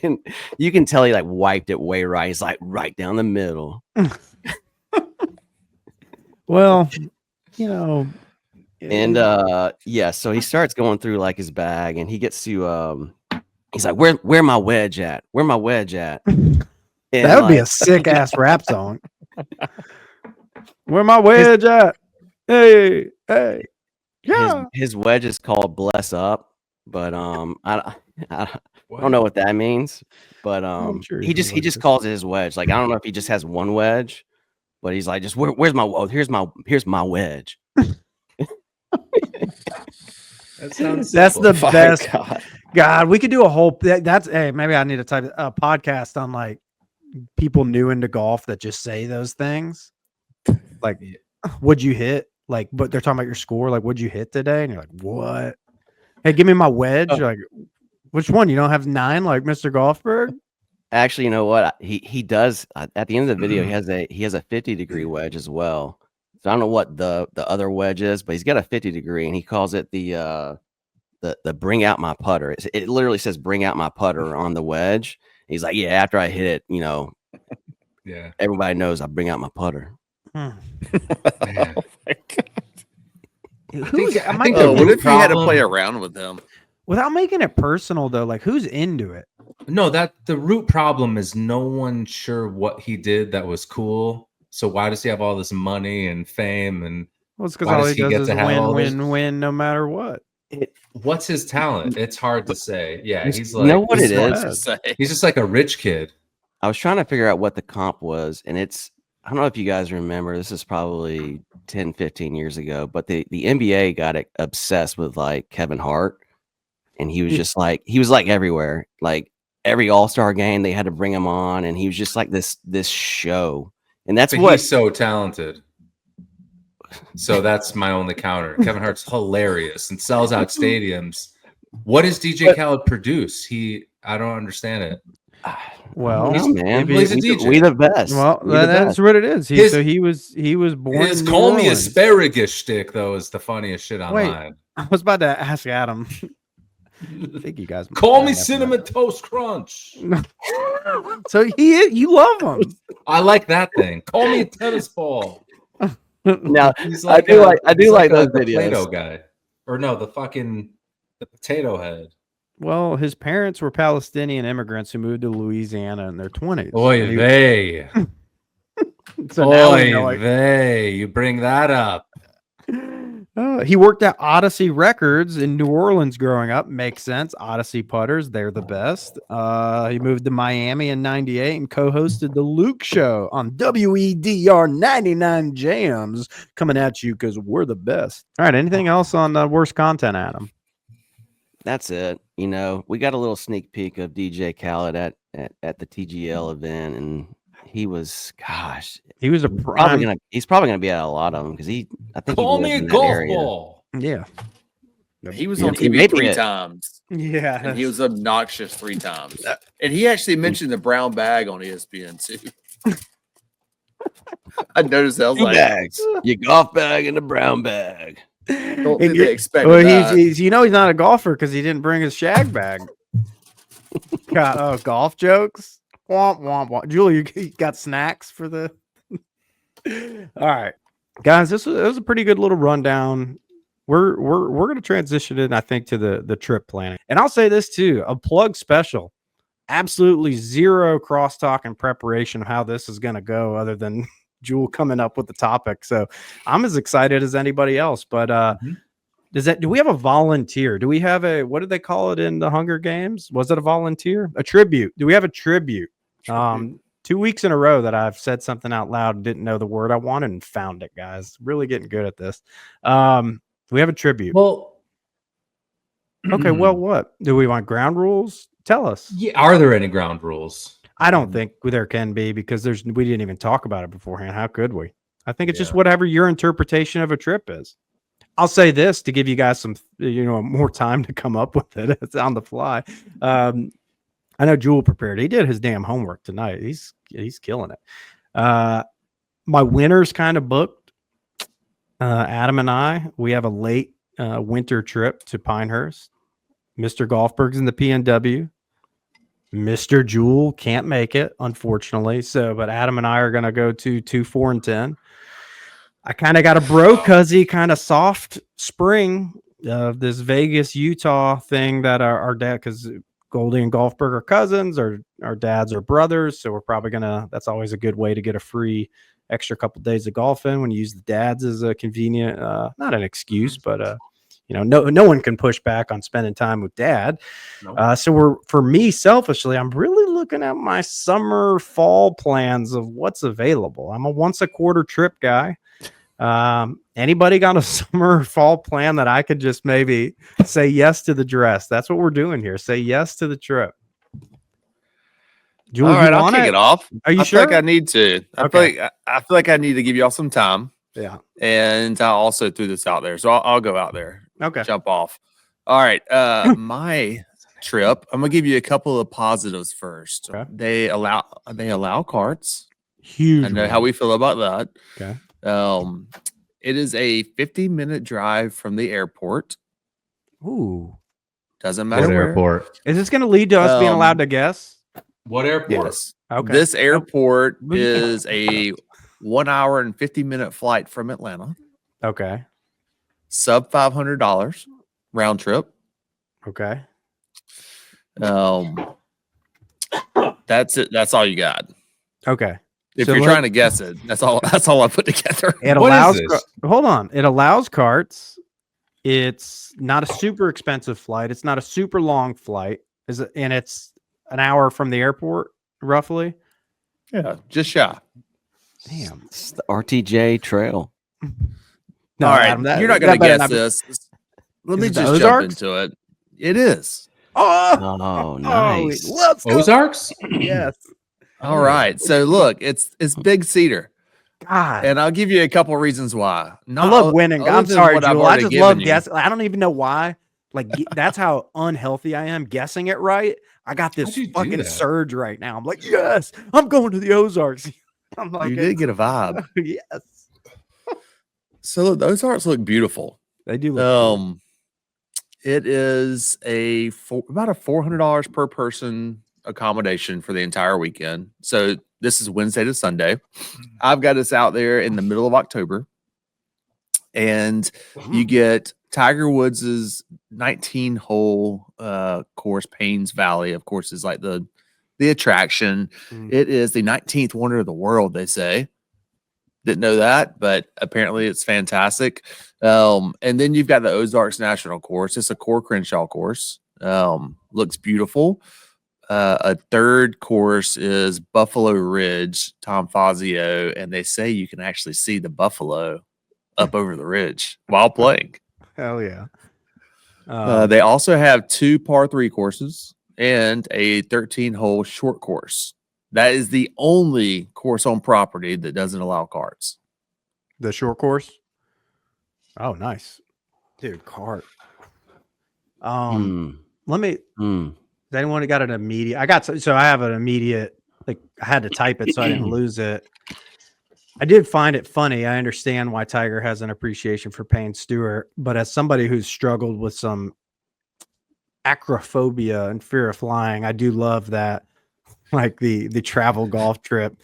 and you can tell he like wiped it way right. He's like right down the middle. Well, and yeah, so he starts going through like his bag, and he gets to he's like, where my wedge at? Where my wedge at? And that would be a sick ass rap song. Where my wedge at? Hey, yeah. His wedge is called Bless Up, but I don't know what that means. But sure he just calls it his wedge. Like I don't know if he just has one wedge, but he's like, just where's my here's my wedge. That's the best. God, we could do a whole. Hey, maybe I need to type a podcast on like people new into golf that just say those things. Like, what'd you hit? Like, but they're talking about your score. Like, what'd you hit today? And you're like, what? Hey, give me my wedge. You're like, which one? You don't have 9 like Mr. Golfberg? Actually, you know what? He does at the end of the video. He has a 50-degree wedge as well. So I don't know what the other wedge is, but he's got a 50-degree, and he calls it the bring out my putter. It literally says bring out my putter on the wedge. He's like, yeah, after I hit it, yeah, everybody knows I bring out my putter. Hmm. Oh my God. Who's I am I think the the What root if you had to problem- play around with them? without making it personal though? Like, who's into it? No, that the root problem is no one sure what he did that was cool. So why does he have all this money and fame? And Well, it's because why all does he he does get is to have win, all this? win, win, no matter what. What's his talent? It's hard to say. Yeah, Just- he's you know like what he's it smart. is? To say. he's just like a rich kid. I was trying to figure out what the comp was, and it's I don't know if you guys remember. This is probably 10, 15 years ago, but the NBA got obsessed with like Kevin Hart, and he was just like everywhere, like every All-Star game they had to bring him on, and he was just like this show, and that's But what he's so talented. So that's my only counter. Kevin Hart's hilarious and sells out stadiums. What does DJ Khaled produce? I don't understand it. Well, no, man, maybe- Well, he's a we, DJ. we the best. Well, We the that's best. what it is. His- He was born His in New call me Orleans. asparagus shtick though is the funniest shit online. I was about to ask Adam. I think you guys Call me might have cinnamon toast crunch. that. So you love him. I like that thing. Call me a tennis ball. Now, He's I do he's like those the Play-Doh videos. guy, or no, the potato head. Well, his parents were Palestinian immigrants who moved to Louisiana in their 20s. Oy And he- vey, so now we know, oy like, vey. You bring that up. he worked at Odyssey Records in New Orleans growing up. Makes sense. Odyssey putters, they're the best. He moved to Miami in 98 and co-hosted the Luke Show on WEDR 99 Jams, coming at you because we're the best. All right, anything else on worst content, Adam? That's it. You know, we got a little sneak peek of DJ Khaled at the TGL event, and he was, gosh, He was a prime. he's probably gonna be at a lot of them because I think Call he me lives a in that golf area. ball. Yeah. He was Yeah, on he TV made 3 it. times, Yeah. and he was obnoxious 3 times. And he actually mentioned the brown bag on ESPN too. I noticed that. I was Two like, bags, your golf bag and the brown bag. don't And think you- they expected Well, that. he's you know he's not a golfer because he didn't bring his shag bag. Got golf jokes. Womp womp womp. Julie, you got snacks for the. All right, guys, this was a pretty good little rundown. We're going to transition in, I think, to the trip planning, and I'll say this too: a plug special. Absolutely zero crosstalk and preparation of how this is going to go, other than Jewel coming up with the topic. So I'm as excited as anybody else. But do we have a volunteer? Do we have what did they call it in the Hunger Games? Was it a volunteer? A tribute? Do we have a tribute? 2 weeks in a row that I've said something out loud and didn't know the word I wanted and found it, guys. Really getting good at this. Do we have a tribute? Well, Okay, well, what? Do we want ground rules? Tell us. yeah, are there any ground rules? I don't think there can be because we didn't even talk about it beforehand. How could we? I think it's just Yeah. whatever your interpretation of a trip is. I'll say this to give you guys some, more time to come up with it. It's on the fly. I know Jewel prepared. He did his damn homework tonight. He's killing it. My winter's kind of booked. Adam and we have a late winter trip to Pinehurst. Mr. Golfberg's in the PNW. Mr. Jewel can't make it, unfortunately. But Adam and I are going to go to 2, 4, and 10. I kind of got a bro-cuzzy kind of soft spring of this Vegas, Utah thing that our dad, because Goldie and Golfberg are cousins, or our dads are brothers. So we're probably that's always a good way to get a free extra couple days of golf in when you use the dads as a convenient, not an excuse, but no one can push back on spending time with dad. Nope. So for me, selfishly, I'm really looking at my summer, fall plans of what's available. I'm a once a quarter trip guy. Anybody got a summer or fall plan that I could just maybe say yes to the dress? That's what we're doing here. Say yes to the trip. Julie, All right, I'll want kick it off. Are you I sure? feel like I need to. I feel like I need to give y'all some time. Yeah. And I also threw this out there, so I'll go out there. Okay. Jump off. All right. My trip. I'm gonna give you a couple of positives first. Okay. They allow carts. Huge. I know one. how we feel about that. Okay. It is a 50-minute drive from the airport. Ooh. Doesn't What matter where. airport? Is this going to lead to us being allowed to guess? What airport? Yes. Okay. This airport Well, you is a 1 hour and 50-minute flight from Atlanta. Okay. sub $500 round trip. Okay. That's it. That's all you got. Okay. If So you're trying to guess it, that's all. That's all I put together. It What is allows. this? Hold on. It allows carts. It's not a super expensive flight. It's not a super long flight. And it's an hour from the airport, roughly. Yeah, just shy. Damn. It's the RTJ trail. No, all right, Adam, you're not going to better guess be- this. Let Is me it the just jump Ozarks? into it. It is. Oh, nice. Let's go. Ozarks? Yes. All right. So look, it's Big Cedar, God. and I'll give you a couple reasons why. I love winning. other I'm than sorry, what I've Jewel. I already just given love you. guessing. I don't even know why. Like that's how unhealthy I am guessing it right. I got this How'd you do fucking that? surge right now. I'm like, yes, I'm going to the Ozarks. I'm like, You did get a vibe. yes. So look, those Ozarks look beautiful. They do look cool. It is about a $400 per person accommodation for the entire weekend. So this is Wednesday to Sunday. I've got us out there in the middle of October, and you get Tiger Woods's 19-hole course. Paynes Valley, of course, is like the attraction. It is the 19th wonder of the world, they say. Didn't know that, but apparently it's fantastic. And then you've got the Ozarks National Course. It's a Core Crenshaw course. Looks beautiful. A third course is Buffalo Ridge, Tom Fazio, and they say you can actually see the buffalo up over the ridge while playing. Hell yeah. They also have 2 par 3 courses and a 13-hole short course. That is the only course on property that doesn't allow carts. The short course. Oh, nice, dude. Cart. Let me. Does anyone got an immediate? I have an immediate. Like I had to type it so I didn't lose it. I did find it funny. I understand why Tiger has an appreciation for Payne Stewart, but as somebody who's struggled with some acrophobia and fear of flying, I do love that. Like the travel golf trip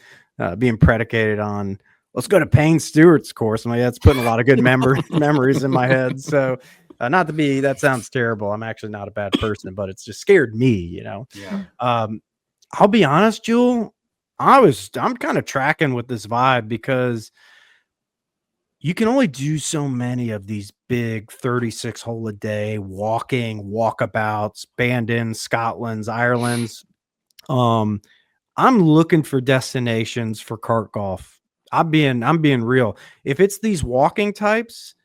being predicated on let's go to Payne Stewart's course. I'm like, that's putting a lot of good memories in my head. So not to be, that sounds terrible. I'm actually not a bad person, but it's just scared me, you know? Yeah. I'll be honest, Jewel, I'm kind of tracking with this vibe because you can only do so many of these big 36 hole a day walkabouts, Bandon, Scotland's, Ireland's. I'm looking for destinations for cart golf. I'm being real. If it's these walking types,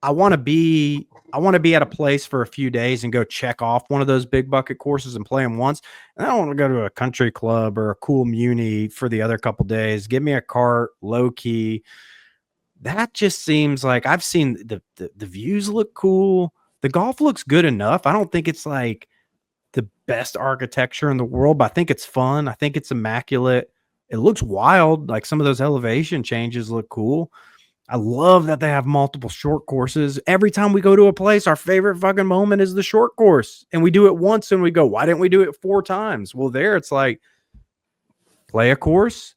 I want to be at a place for a few days and go check off one of those big bucket courses and play them once. And I don't want to go to a country club or a cool muni for the other couple days. Give me a cart, low key. That just seems like I've seen the views look cool. The golf looks good enough. I don't think it's like the best architecture in the world, but I think it's fun. I think it's immaculate. It looks wild. Like some of those elevation changes look cool. I love that they have multiple short courses. Every time we go to a place, our favorite fucking moment is the short course. And we do it once and we go, why didn't we do it 4 times? Well, there it's like play a course,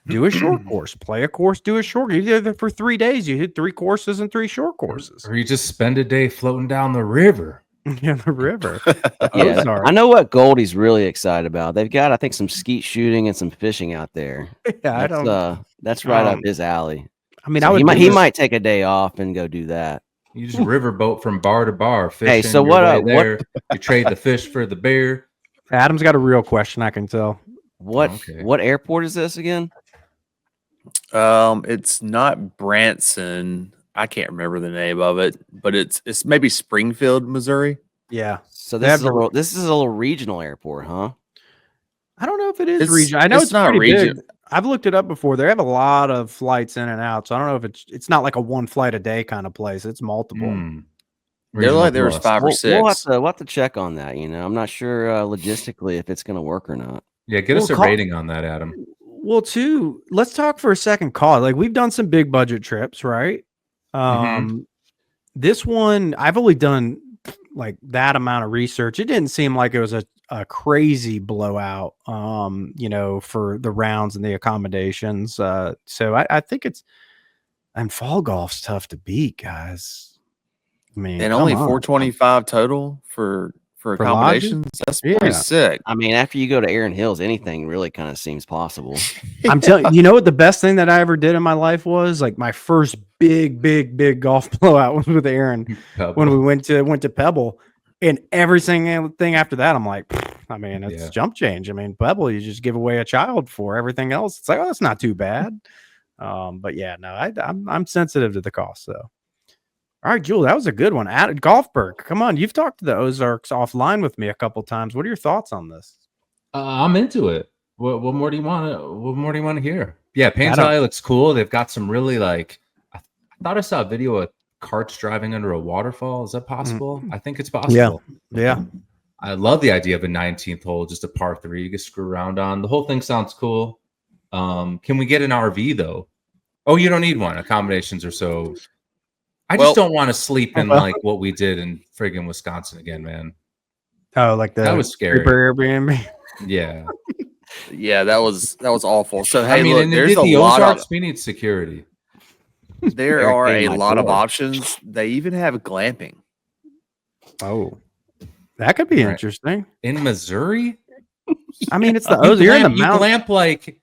do a short course, play a course, do a short. You did it for 3 days. You hit 3 courses and 3 short courses. Or you just spend a day floating down the river. Yeah, the river. Yeah, Ozarks. I know what Goldie's really excited about. They've got, I think, some skeet shooting and some fishing out there. Yeah, that's right up his alley. I mean, So he might take a day off and go do that. You just riverboat from bar to bar, fishing. Hey, so there. You trade the fish for the beer. Adam's got a real question, I can tell. What airport is this again? It's not Branson. I can't remember the name of it, but it's maybe Springfield, Missouri. Yeah. So this is a little regional airport, huh? I don't know if it is regional. I know it's not regional. Big. I've looked it up before. They have a lot of flights in and out, so I don't know if it's not like a 1 flight a day kind of place. It's multiple. They're like there was 5 or 6. We'll have to check on that. You know, I'm not sure logistically if it's going to work or not. Yeah, get us a rating on that, Adam. Well, too, let's talk for a second. Like we've done some big budget trips, right? This one I've only done like that amount of research. It didn't seem like it was a crazy blowout, for the rounds and the accommodations. So I think and fall golf's tough to beat, guys. I mean, And come only on. 425 total for For accommodations. That's pretty Yeah. sick. I mean, after you go to Aaron Hills, anything really kind of seems possible. I'm telling you know what the best thing that I ever did in my life was? Like my first big golf blowout was with Aaron when we went to Pebble, and every single thing after that, I'm like, I mean, it's jump change. I mean, Pebble, you just give away a child for everything else. It's like, oh, that's not too bad. But yeah, no, I'm sensitive to the cost though. All right, Jewel, that was a good one. Golfberg, come on, you've talked to the Ozarks offline with me a couple times. What are your thoughts on this? I'm into it. What more do you want to? What more do you want to hear? Yeah, Payne's Valley looks cool. They've got some really like. I thought I saw a video of carts driving under a waterfall. Is that possible? I think it's possible. Yeah. I love the idea of a 19th hole, just a par 3 you can screw around on. The whole thing sounds cool. Can we get an RV though? Oh, you don't need one. Accommodations are so. I just don't want to sleep in like what we did in friggin' Wisconsin again, man. Oh, like that was scary. Airbnb. Yeah. Yeah, that was awful. So hey, I mean, look, and there's a the lot Ozarks, of we need security. there are a lot of options. They even have glamping. Oh, that could be interesting. In Missouri? I mean, it's the you're in the you mountains. glamp like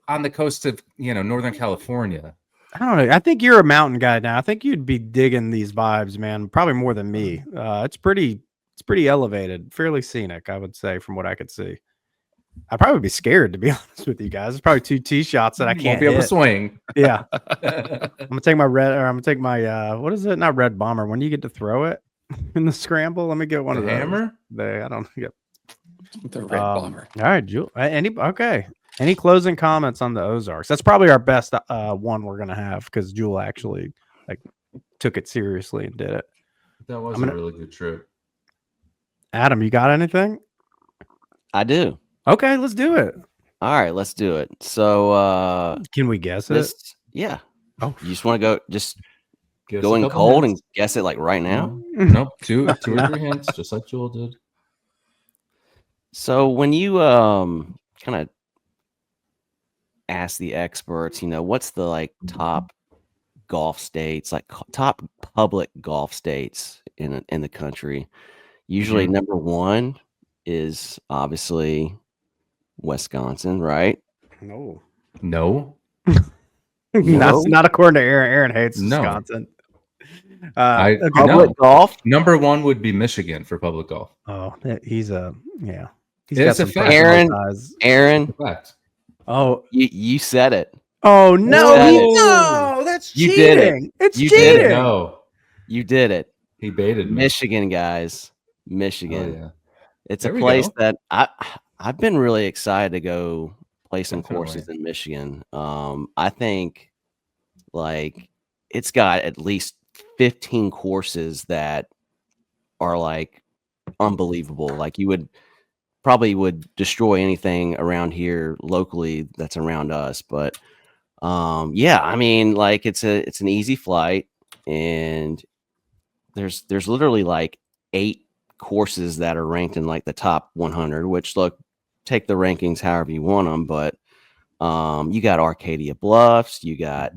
on the coast of Northern California. I don't know. I think you're a mountain guy now. I think you'd be digging these vibes, man. Probably more than me. It's pretty elevated, fairly scenic, I would say, from what I could see. I'd probably be scared, to be honest with you guys. It's probably 2 tee shots that I can't be able hit. to swing. Yeah. I'm gonna take my what is it? Not red bomber. When do you get to throw it in the scramble? Let me get one of those. Hammer? I don't get the red bomber. All right, Jewel. Any closing comments on the Ozarks? That's probably our best one we're gonna have because Jewel actually took it seriously and did it. That was a really good trip. Adam, you got anything? I do. Okay, let's do it. All right, let's do it. So can we guess it? Yeah. Oh, you just want to go in cold and guess it like right now? Nope. Two or 3 hints, just like Jewel did. So when you kind of ask the experts, what's the top golf states, top public golf states in the country? Usually number 1 is obviously Wisconsin, right? No. Not according to Aaron. Aaron hates Wisconsin. Public golf. Number 1 would be Michigan for public golf. Oh, he's got some Aaron. Oh, you said it. Oh no, that's cheating. You did it. It's you cheating. Did it. No, you did it. He baited me. Michigan, guys. Michigan. Oh, yeah. It's a place that I've been really excited to go play some courses in Michigan. I think it's got at least 15 courses that are unbelievable. You would probably destroy anything around here locally that's around us. But yeah, I mean, it's an easy flight, and there's literally 8 courses that are ranked in the top 100, which take the rankings however you want them, but you got Arcadia Bluffs, you got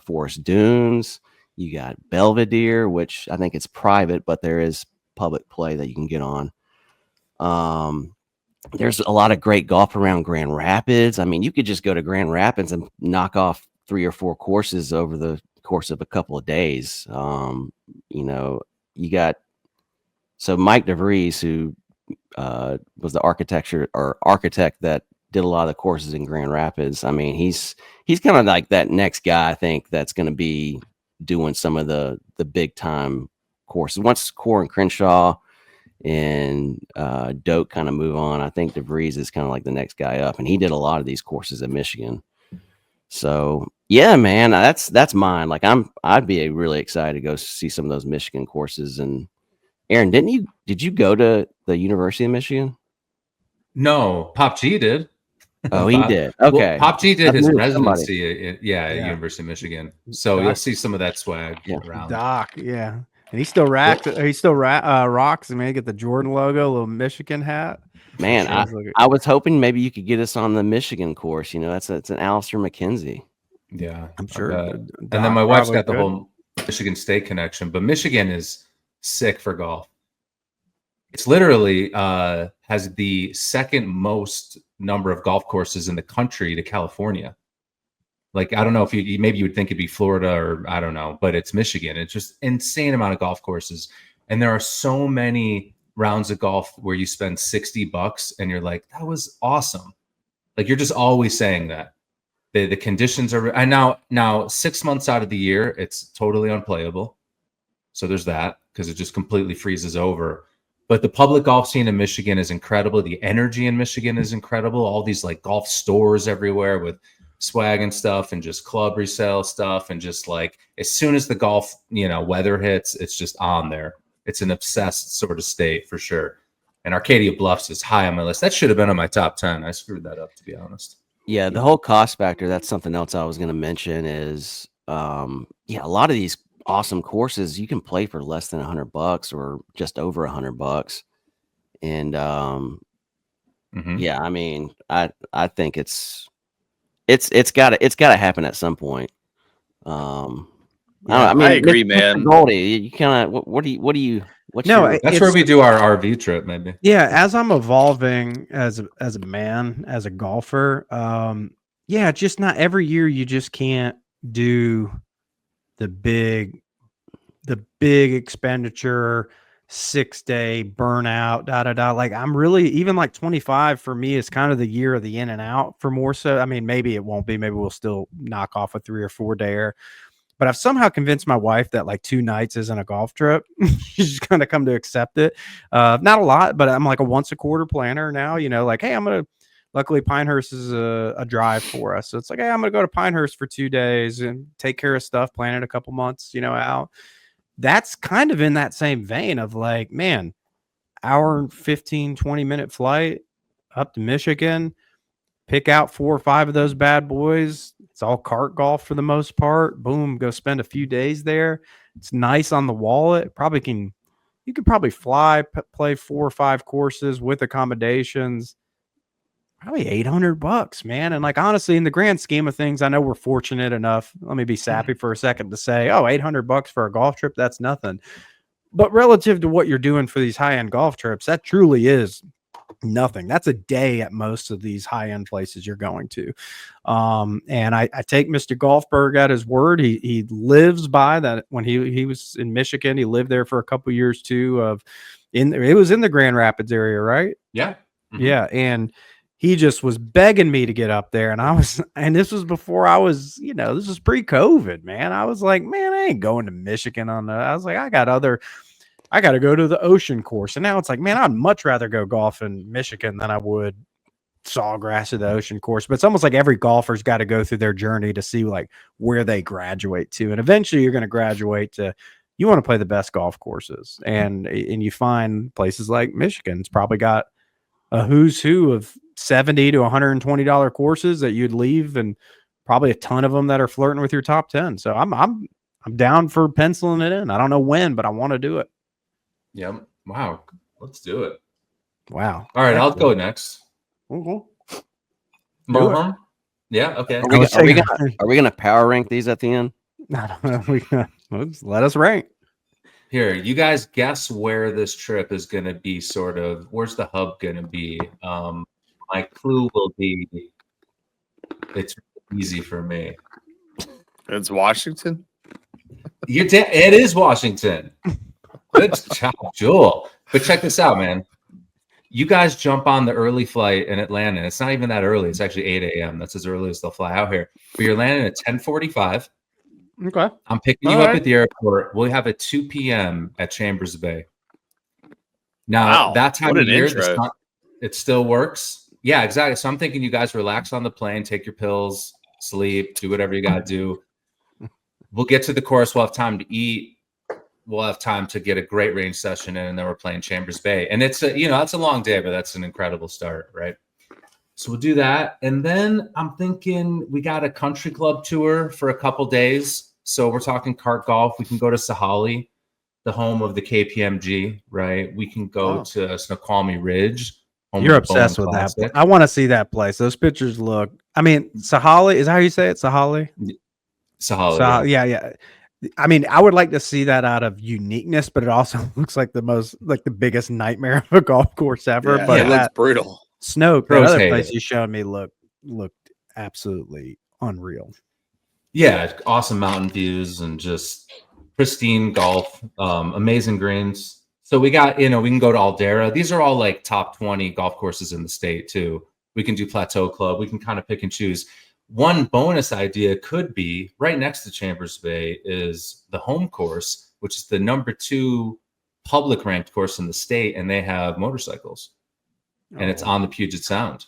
Forest Dunes, you got Belvedere, which I think it's private, but there is public play that you can get on. There's a lot of great golf around Grand Rapids. I mean, you could just go to Grand Rapids and knock off 3 or 4 courses over the course of a couple of days. You got Mike DeVries, who was the architect that did a lot of the courses in Grand Rapids. I mean, he's kind of like that next guy, I think, that's going to be doing some of the big time courses. Once Core and Crenshaw and Doak kind of move on, I think DeVries is kind of like the next guy up, and he did a lot of these courses in Michigan. So yeah, man, that's mine. I'd be really excited to go see some of those Michigan courses. And Aaron, did you go to the University of Michigan? No, Pop G did. Oh, he did. Okay. Well, Pop G did his residency at University of Michigan. So you'll see some of that swag around. Doc, yeah. And he still rocks. I mean, get the Jordan logo, little Michigan hat. Man, I was hoping maybe you could get us on the Michigan course. It's an Alistair McKenzie. Yeah, I'm sure. and then my wife's got the whole Michigan State connection, but Michigan is sick for golf. It's literally has the second most number of golf courses in the country to California. Like, I don't know if maybe you would think it'd be Florida or I don't know, but it's Michigan. It's just insane amount of golf courses. And there are so many rounds of golf where you spend $60 and you're like, that was awesome. Like, you're just always saying that. The conditions are, and now 6 months out of the year, it's totally unplayable. So there's that, because it just completely freezes over. But the public golf scene in Michigan is incredible. The energy in Michigan is incredible. All these like golf stores everywhere with swag and stuff, and just club resale stuff, and just like as soon as the golf weather hits, it's just on there. It's an obsessed sort of state for sure. And Arcadia Bluffs is high on my list. That should have been on my top 10. I screwed that up, to be honest. Yeah, the whole cost factor, that's something else I was going to mention is a lot of these awesome courses you can play for less than $100 or just over $100. And I mean, I think it's got to happen at some point. I agree, man. Goldie, you kind of what do you that's where we do our RV trip, maybe. Yeah, as I'm evolving as a man, as a golfer, just not every year you just can't do the big expenditure, 6-day burnout, Like, I'm really, even like 25 for me is kind of the year of the in and out for more so. I mean, maybe it won't be, maybe we'll still knock off a 3 or 4 dayer. But I've somehow convinced my wife that like 2 nights isn't a golf trip. She's just going to come to accept it. Not a lot, but I'm like a once a quarter planner now, like, hey, luckily Pinehurst is a drive for us. So it's like, hey, I'm going to go to Pinehurst for 2 days and take care of stuff, plan it a couple months, out. That's kind of in that same vein of like, man, hour and 15, 20-minute flight up to Michigan, pick out 4 or 5 of those bad boys. It's all cart golf for the most part. Boom, go spend a few days there. It's nice on the wallet. You could probably fly, play 4 or 5 courses with accommodations. Probably $800, man. And like, honestly, in the grand scheme of things, I know we're fortunate enough. Let me be sappy for a second to say, oh, $800 for a golf trip, that's nothing. But relative to what you're doing for these high-end golf trips, that truly is nothing. That's a day at most of these high-end places you're going to. And I take Mr. Golfberg at his word. He lives by that. When he was in Michigan, he lived there for a couple of years too. It was in the Grand Rapids area, right? Yeah. Mm-hmm. Yeah. And he just was begging me to get up there. And this was before I was, this was pre-COVID, man. I was like, man, I ain't going to Michigan I was like, I got to go to the ocean course. And now it's like, man, I'd much rather go golf in Michigan than I would Sawgrass or the ocean course. But it's almost like every golfer's got to go through their journey to see like where they graduate to. And eventually you're going to graduate to, you want to play the best golf courses. And you find places like Michigan. It's probably got a who's who of $70 to $120 courses that you'd leave, and probably a ton of them that are flirting with your top 10. So I'm down for penciling it in. I don't know when, but I want to do it. Yeah. Wow. Let's do it. Wow. All right. I'll go next. Mm-hmm. Yeah. Okay. Are we gonna power rank these at the end? I don't know. Let us rank. Here, you guys guess where this trip is going to be. Where's the hub going to be? My clue will be, it's easy for me. It's Washington. It is Washington. Good job, Jewel. But check this out, man. You guys jump on the early flight in Atlanta. It's not even that early. It's actually 8 a.m. That's as early as they'll fly out here. But you're landing at 10:45. Okay. I'm picking you up at the airport. We'll have a 2 p.m. at Chambers Bay. Now, that time of year, it still works. Yeah, exactly. So I'm thinking you guys relax on the plane, take your pills, sleep, do whatever you got to do. We'll get to the course. We'll have time to eat. We'll have time to get a great range session in, and then we're playing Chambers Bay. And it's that's a long day, but that's an incredible start, right? So we'll do that. And then I'm thinking we got a country club tour for a couple days. So we're talking kart golf. We can go to Sahali, the home of the KPMG, right? We can go to Snoqualmie Ridge. You're obsessed with that. I want to see that place. Those pictures look, Sahali, is that how you say it? Sahali? Sahali. Yeah. I mean, I would like to see that out of uniqueness, but it also looks like the biggest nightmare of a golf course ever. Yeah, But it looks that brutal. Snoke, that Pros other hate place it. you showed me looked absolutely unreal. Yeah, awesome mountain views and just pristine golf, amazing greens. So we got, we can go to Aldera. These are all like top 20 golf courses in the state too. We can do Plateau Club. We can kind of pick and choose. One bonus idea could be right next to Chambers Bay is the home course, which is the number 2 public ranked course in the state, and they have motorcycles, and it's Oh, on the Puget Sound.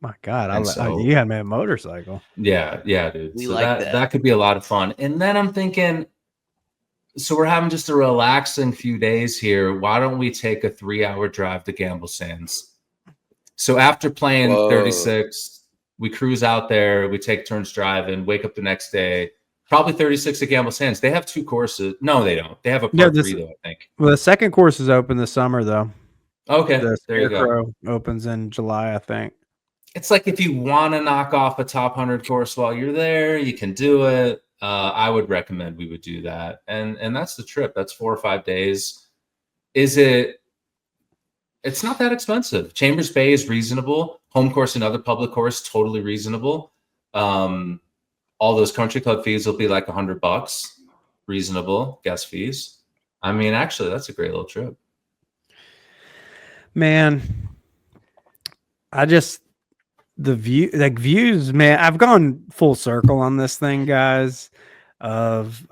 my God, And so you had me a motorcycle. yeah, dude. We So like that could be a lot of fun. And then I'm thinking, so we're having just a relaxing few days here. Why don't we take a 3-hour drive to Gamble Sands? So after playing Whoa. 36, we cruise out there, we take turns driving, wake up the next day, probably 36 at Gamble Sands. They have 2 courses. No, they don't. They have a No, par 3 though, I think. Well, the second course is open this summer though. Okay, The there you go. Scarecrow opens in July, I think. It's like if you want to knock off a top 100 course while you're there, you can do it. I would recommend we would do that. And that's the trip. That's 4 or 5 days. It's not that expensive. Chambers Bay is reasonable. Home course and other public course, totally reasonable. All those country club fees will be like $100. Reasonable guest fees. I mean, actually, that's a great little trip. Man, the views, man, I've gone full circle on this thing, guys, of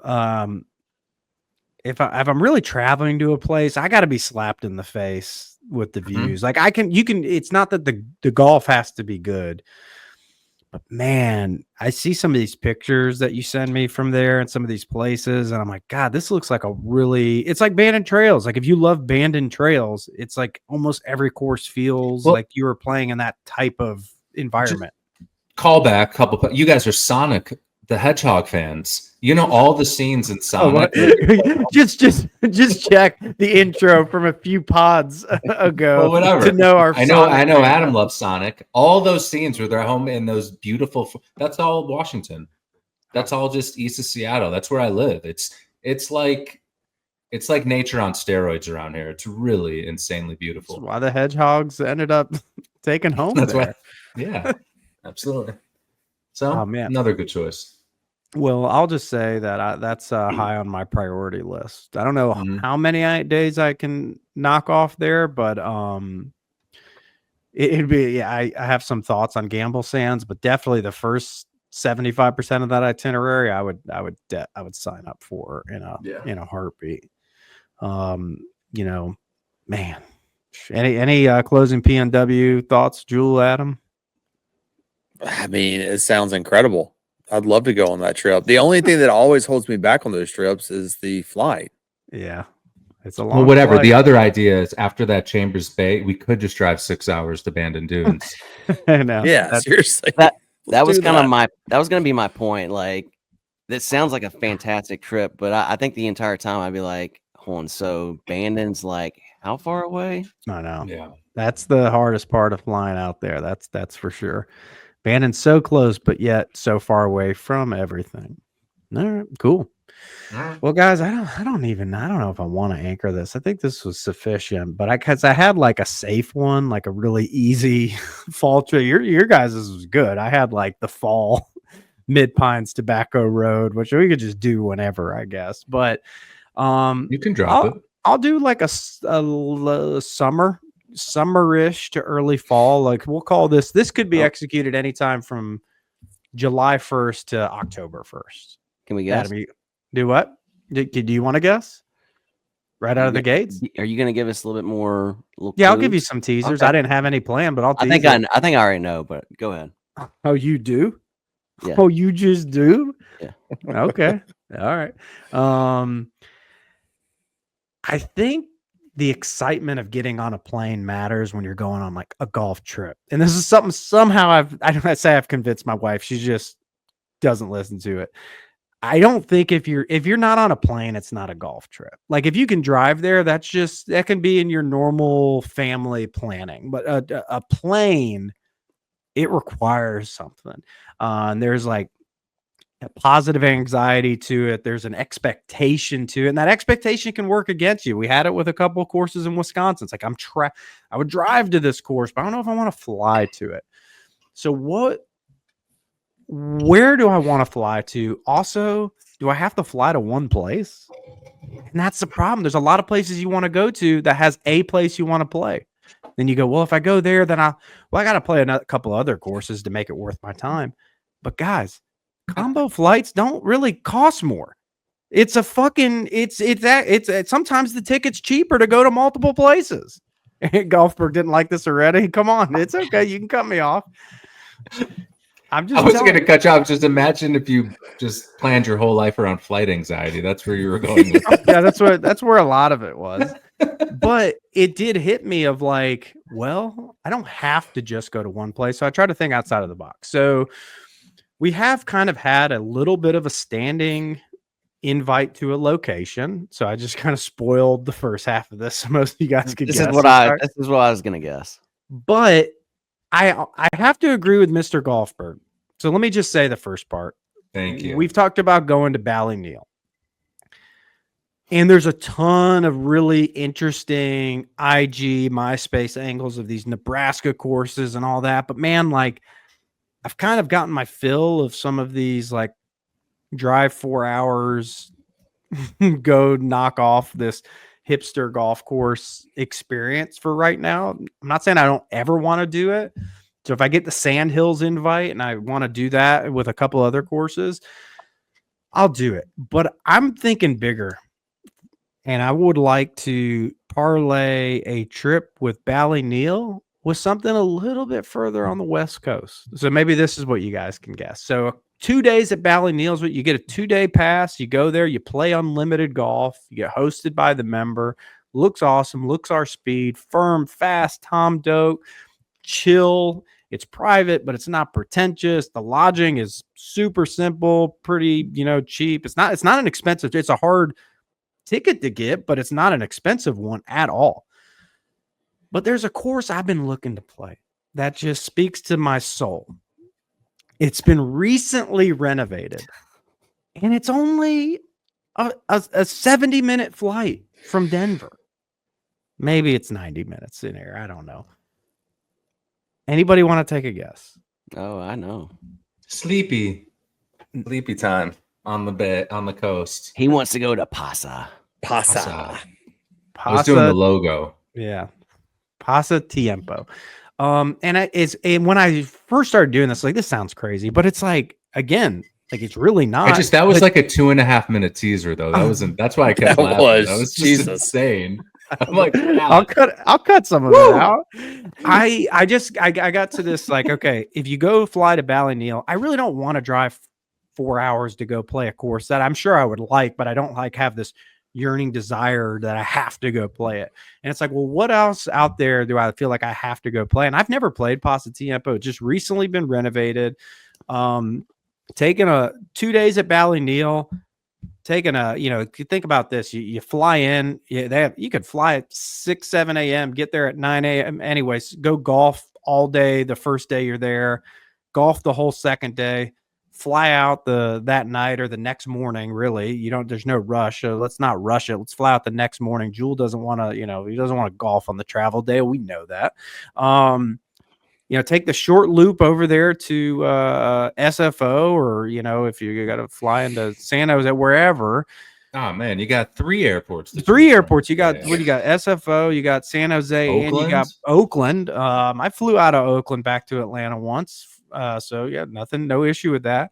if I'm really traveling to a place, I got to be slapped in the face with the views. Like it's not that the golf has to be good, but man, I see some of these pictures that you send me from there and some of these places, and I'm like, God, this looks like it's like Bandon Trails. Like if you love Bandon Trails, it's like almost every course feels like you were playing in that type of environment. Callback, you guys are Sonic the Hedgehog fans. You know all the scenes in Sonic. Just check the intro from a few pods ago. Well, whatever. To know our I know Sonic Adam loves Sonic. All those scenes where they're home in those beautiful. That's all Washington. That's all just east of Seattle. That's where I live. It's like nature on steroids around here. It's really insanely beautiful. That's why the Hedgehogs ended up taking home. That's there. why. Yeah, absolutely. So another good choice. Well, I'll just say that that's high on my priority list. I don't know how many days I can knock off there, but it'd be I have some thoughts on Gamble Sands, but definitely the first 75% of that itinerary, I would sign up for in a heartbeat. Man, any closing PNW thoughts, Jewel, Adam? I mean, it sounds incredible. I'd love to go on that trip. The only thing that always holds me back on those trips is the flight. Yeah. It's a long Well, whatever. flight. The other idea is after that Chambers Bay, we could just drive 6 hours to Bandon Dunes. I know. Yeah, seriously. That was kind of that was going to be my point. Like, that sounds like a fantastic trip, but I think the entire time I'd be like, hold on, so Bandon's like how far away? I know. Yeah. That's the hardest part of flying out there. That's for sure. Bandon's so close, but yet so far away from everything. All right, cool. Well, guys, I don't know if I want to anchor this. I think this was sufficient, but because I had like a safe one, like a really easy fall trip. Your guys' was good. I had like the fall Mid Pines Tobacco Road, which we could just do whenever, I guess. But you can drop it. I'll do like a summerish to early fall. Like we'll call this could be executed anytime from July 1st to October 1st. Can we guess? Do what? Do you want to guess? Right out of the gates? Are you going to give us a little bit more? Yeah, I'll give you some teasers. Okay. I didn't have any plan, but I think I already know, but go ahead. Oh, you do? Yeah. Oh, you just do? Yeah. Okay. All right. I think the excitement of getting on a plane matters when you're going on like a golf trip. And this is something somehow I've convinced my wife. She just doesn't listen to it. I don't think if you're not on a plane, it's not a golf trip. Like if you can drive there, that can be in your normal family planning, but a plane, it requires something. And there's like positive anxiety to it. There's an expectation to it, and that expectation can work against you. We had it with a couple of courses in Wisconsin. It's like I would drive to this course, but I don't know if I want to fly to it. So where do I want to fly to? Also, do I have to fly to one place? And that's the problem. There's a lot of places you want to go to that has a place you want to play. Then you go, well, if I go there, then I got to play a couple other courses to make it worth my time. But guys, combo flights don't really cost more. It's a fucking it's sometimes the ticket's cheaper to go to multiple places. Golfberg didn't like this already. Come on, it's okay. You can cut me off. I was going to cut you off. Just imagine if you just planned your whole life around flight anxiety. That's where you were going with it. Yeah, that's where a lot of it was. But it did hit me of like, well, I don't have to just go to one place. So I try to think outside of the box. So we have kind of had a little bit of a standing invite to a location. So I just kind of spoiled the first half of this so most of you guys could guess. This is what I was going to guess. But I have to agree with Mr. Golfberg. So let me just say the first part. Thank you. We've talked about going to Ballyneal. And there's a ton of really interesting IG, MySpace angles of these Nebraska courses and all that. But man, like I've kind of gotten my fill of some of these like drive 4 hours, go knock off this hipster golf course experience for right now. I'm not saying I don't ever want to do it. So if I get the Sand Hills invite and I want to do that with a couple other courses, I'll do it. But I'm thinking bigger. And I would like to parlay a trip with Ballyneal with something a little bit further on the West Coast. So maybe this is what you guys can guess. So 2 days at Ballyneal is what you get, a 2-day pass. You go there, you play unlimited golf, you get hosted by the member. Looks awesome, looks our speed, firm, fast, Tom Doak, chill. It's private, but it's not pretentious. The lodging is super simple, pretty, cheap. It's not an expensive, it's a hard ticket to get, but it's not an expensive one at all. But there's a course I've been looking to play that just speaks to my soul. It's been recently renovated, and it's only a 70-minute flight from Denver. Maybe it's 90 minutes in air. I don't know. Anybody want to take a guess? Oh, I know. Sleepy time on the coast. He wants to go to Pasa. Pasa. I was doing the logo. Yeah. Pasa Tiempo. And when I first started doing this, like, this sounds crazy, but it's like, again, like it's really not. That was like a 2.5 minute teaser though. That's why I kept laughing. That was just insane. I'm like, I'll cut some of it out. I got to this, like, okay, if you go fly to Ballyneal, I really don't want to drive 4 hours to go play a course that I'm sure I would like, but I don't like have this yearning desire that I have to go play it. And it's like, well, what else out there do I feel like I have to go play? And I've never played Pasa Tiempo. It's just recently been renovated. Taking 2 days at Ballyneal, think about this. You fly in, you could fly at 6, 7 a.m., get there at 9 a.m. Anyways, go golf all day. The first day you're there, golf the whole second day, fly out that night or the next morning. Really, there's no rush. So let's not rush it. Let's fly out the next morning. Jewel doesn't want to, he doesn't want to golf on the travel day. We know that. Take the short loop over there to SFO, or, if you got to fly into San Jose, wherever. Oh man, you got 3 airports. You got you got SFO, you got San Jose, Oakland? and you got Oakland. I flew out of Oakland back to Atlanta once. So yeah, no issue with that.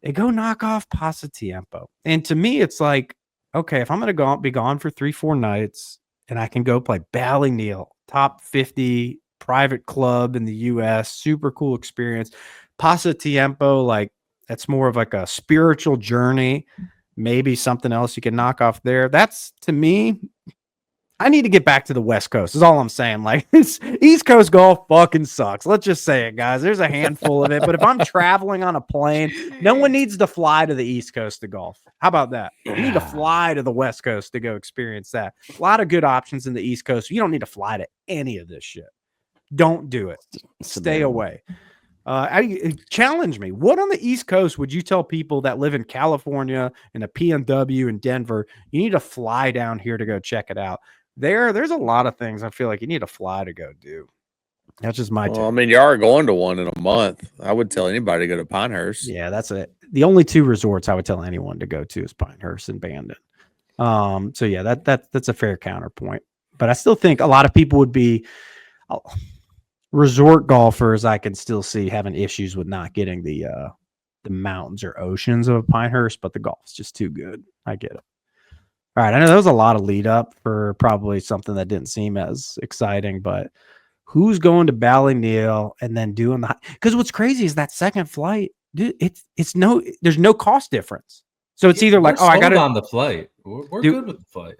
They go knock off Pasa Tiempo. And to me, it's like, okay, if I'm going to be gone for 3-4 nights and I can go play Ballyneal, top 50 private club in the US, super cool experience. Pasa Tiempo, like, that's more of like a spiritual journey. Maybe something else you can knock off there. That's, to me, I need to get back to the West Coast is all I'm saying. Like, this East Coast golf fucking sucks. Let's just say it, guys. There's a handful of it. But if I'm traveling on a plane, no one needs to fly to the East Coast to golf. How about that? You need to fly to the West Coast to go experience that. A lot of good options in the East Coast. You don't need to fly to any of this shit. Don't do it. Stay away. Challenge me. What on the East Coast would you tell people that live in California and a PNW in Denver? You need to fly down here to go check it out. There's a lot of things I feel like you need to fly to go do. That's just my Well, I take. mean, you are going to one in a month. I would tell anybody to go to Pinehurst. Yeah, that's it. The only two resorts I would tell anyone to go to is Pinehurst and Bandon. So yeah, that's a fair counterpoint. But I still think a lot of people would be resort golfers. I can still see having issues with not getting the mountains or oceans of Pinehurst, but the golf's just too good. I get it. All right, I know there was a lot of lead up for probably something that didn't seem as exciting, but who's going to Ballyneal and then doing the? Because what's crazy is that second flight, dude. There's no cost difference. So it's either like, I got on the flight. We're good with the flight.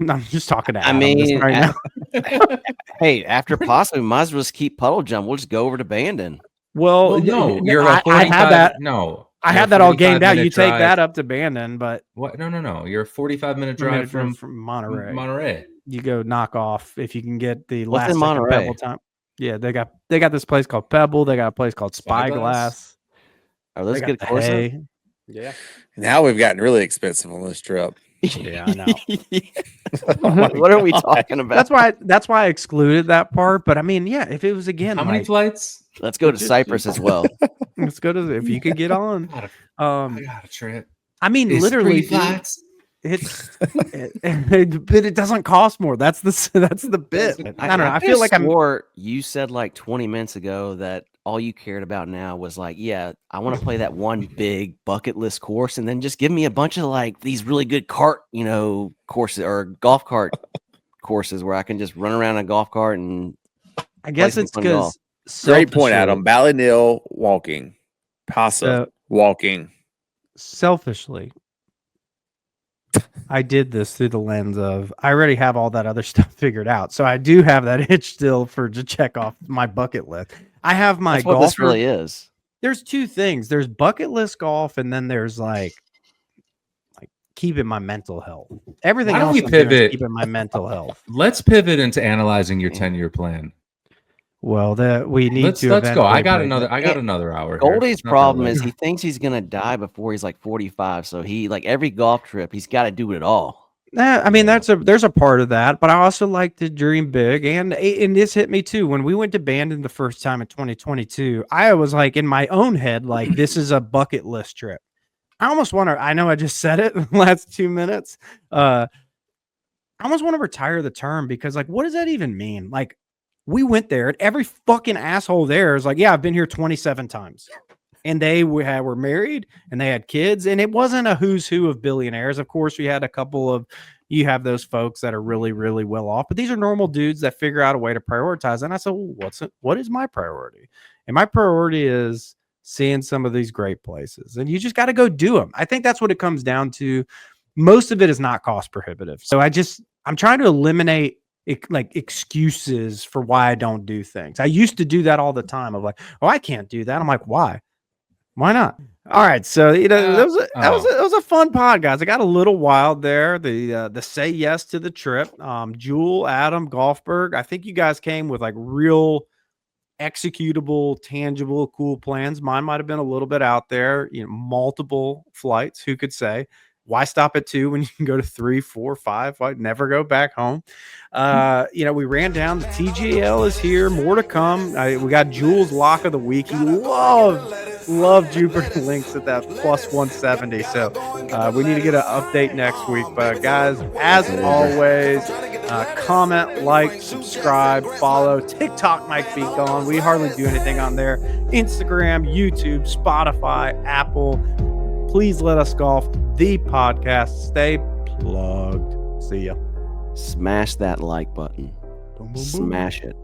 I'm just talking to I Adam mean, right now. hey, after possibly, might as well just keep puddle jump. We'll just go over to Bandon. Well, no, I had that. No, I had that all gamed out. You take that up to Bandon, but what? No. You're a 45-minute drive from Monterey. Monterey. You go knock off if you can get the What's last in second Monterey? Pebble time. Yeah, they got this place called Pebble. They got a place called Spyglass. Are those They good got the courses? hay. Yeah. Now we've gotten really expensive on this trip. Yeah, I know. What are we talking about? That's why I excluded that part. But I mean, yeah, if it was again, How many flights? Let's go to Cyprus as well. let's go to if you could get on. I got a trip. I mean, It's literally, 3 flights. but it doesn't cost more. That's the bit. I don't know. I feel like you said like 20 minutes ago that all you cared about now was like, yeah, I want to play that one big bucket list course, and then just give me a bunch of like these really good cart, courses or golf cart courses where I can just run around a golf cart and. I guess it's because. Great point, Adam. Ballyneal walking, Paso walking. Selfishly, I did this through the lens of I already have all that other stuff figured out, so I do have that itch still to check off my bucket list. I have my That's what golf. This really is. There's two things. There's bucket list golf, and then there's like keeping my mental health. Everything else. Why don't we pivot? Keeping my mental health. Let's pivot into analyzing your 10-year plan. Well, we need let's go. I got another hour. Goldie's problem is he thinks he's gonna die before he's like 45. So he like every golf trip, he's got to do it all. I mean, there's a part of that, but I also like to dream big, and this hit me too. When we went to Bandon the first time in 2022, I was like in my own head, like this is a bucket list trip. I almost want to. I know I just said it in the last 2 minutes. I almost want to retire the term because, like, what does that even mean? Like, we went there, and every fucking asshole there is like, yeah, I've been here 27 times. And they were married and they had kids, and it wasn't a who's who of billionaires. Of course, we had a couple of, you have those folks that are really, really well off, but these are normal dudes that figure out a way to prioritize. And I said, well, what is my priority? And my priority is seeing some of these great places, and you just got to go do them. I think that's what it comes down to. Most of it is not cost prohibitive. So I'm trying to eliminate excuses for why I don't do things. I used to do that all the time of like, oh, I can't do that. I'm like, why? Why not? All right, so that was a fun pod, guys. I got a little wild there. The say yes to the trip. Jewel, Adam, Golfberg. I think you guys came with like real executable, tangible, cool plans. Mine might have been a little bit out there. Multiple flights. Who could say? Why stop at 2 when you can go to 3, 4, 5? Why never go back home? We ran down. The TGL is here. More to come. We got Jules' lock of the week. He loved Jupiter Links at that plus 170. So we need to get an update next week. But guys, as always, comment, like, subscribe, follow. TikTok might be gone. We hardly do anything on there. Instagram, YouTube, Spotify, Apple. Please let us golf. The podcast. Stay plugged. See ya. Smash that like button. Boom, boom, boom. Smash it.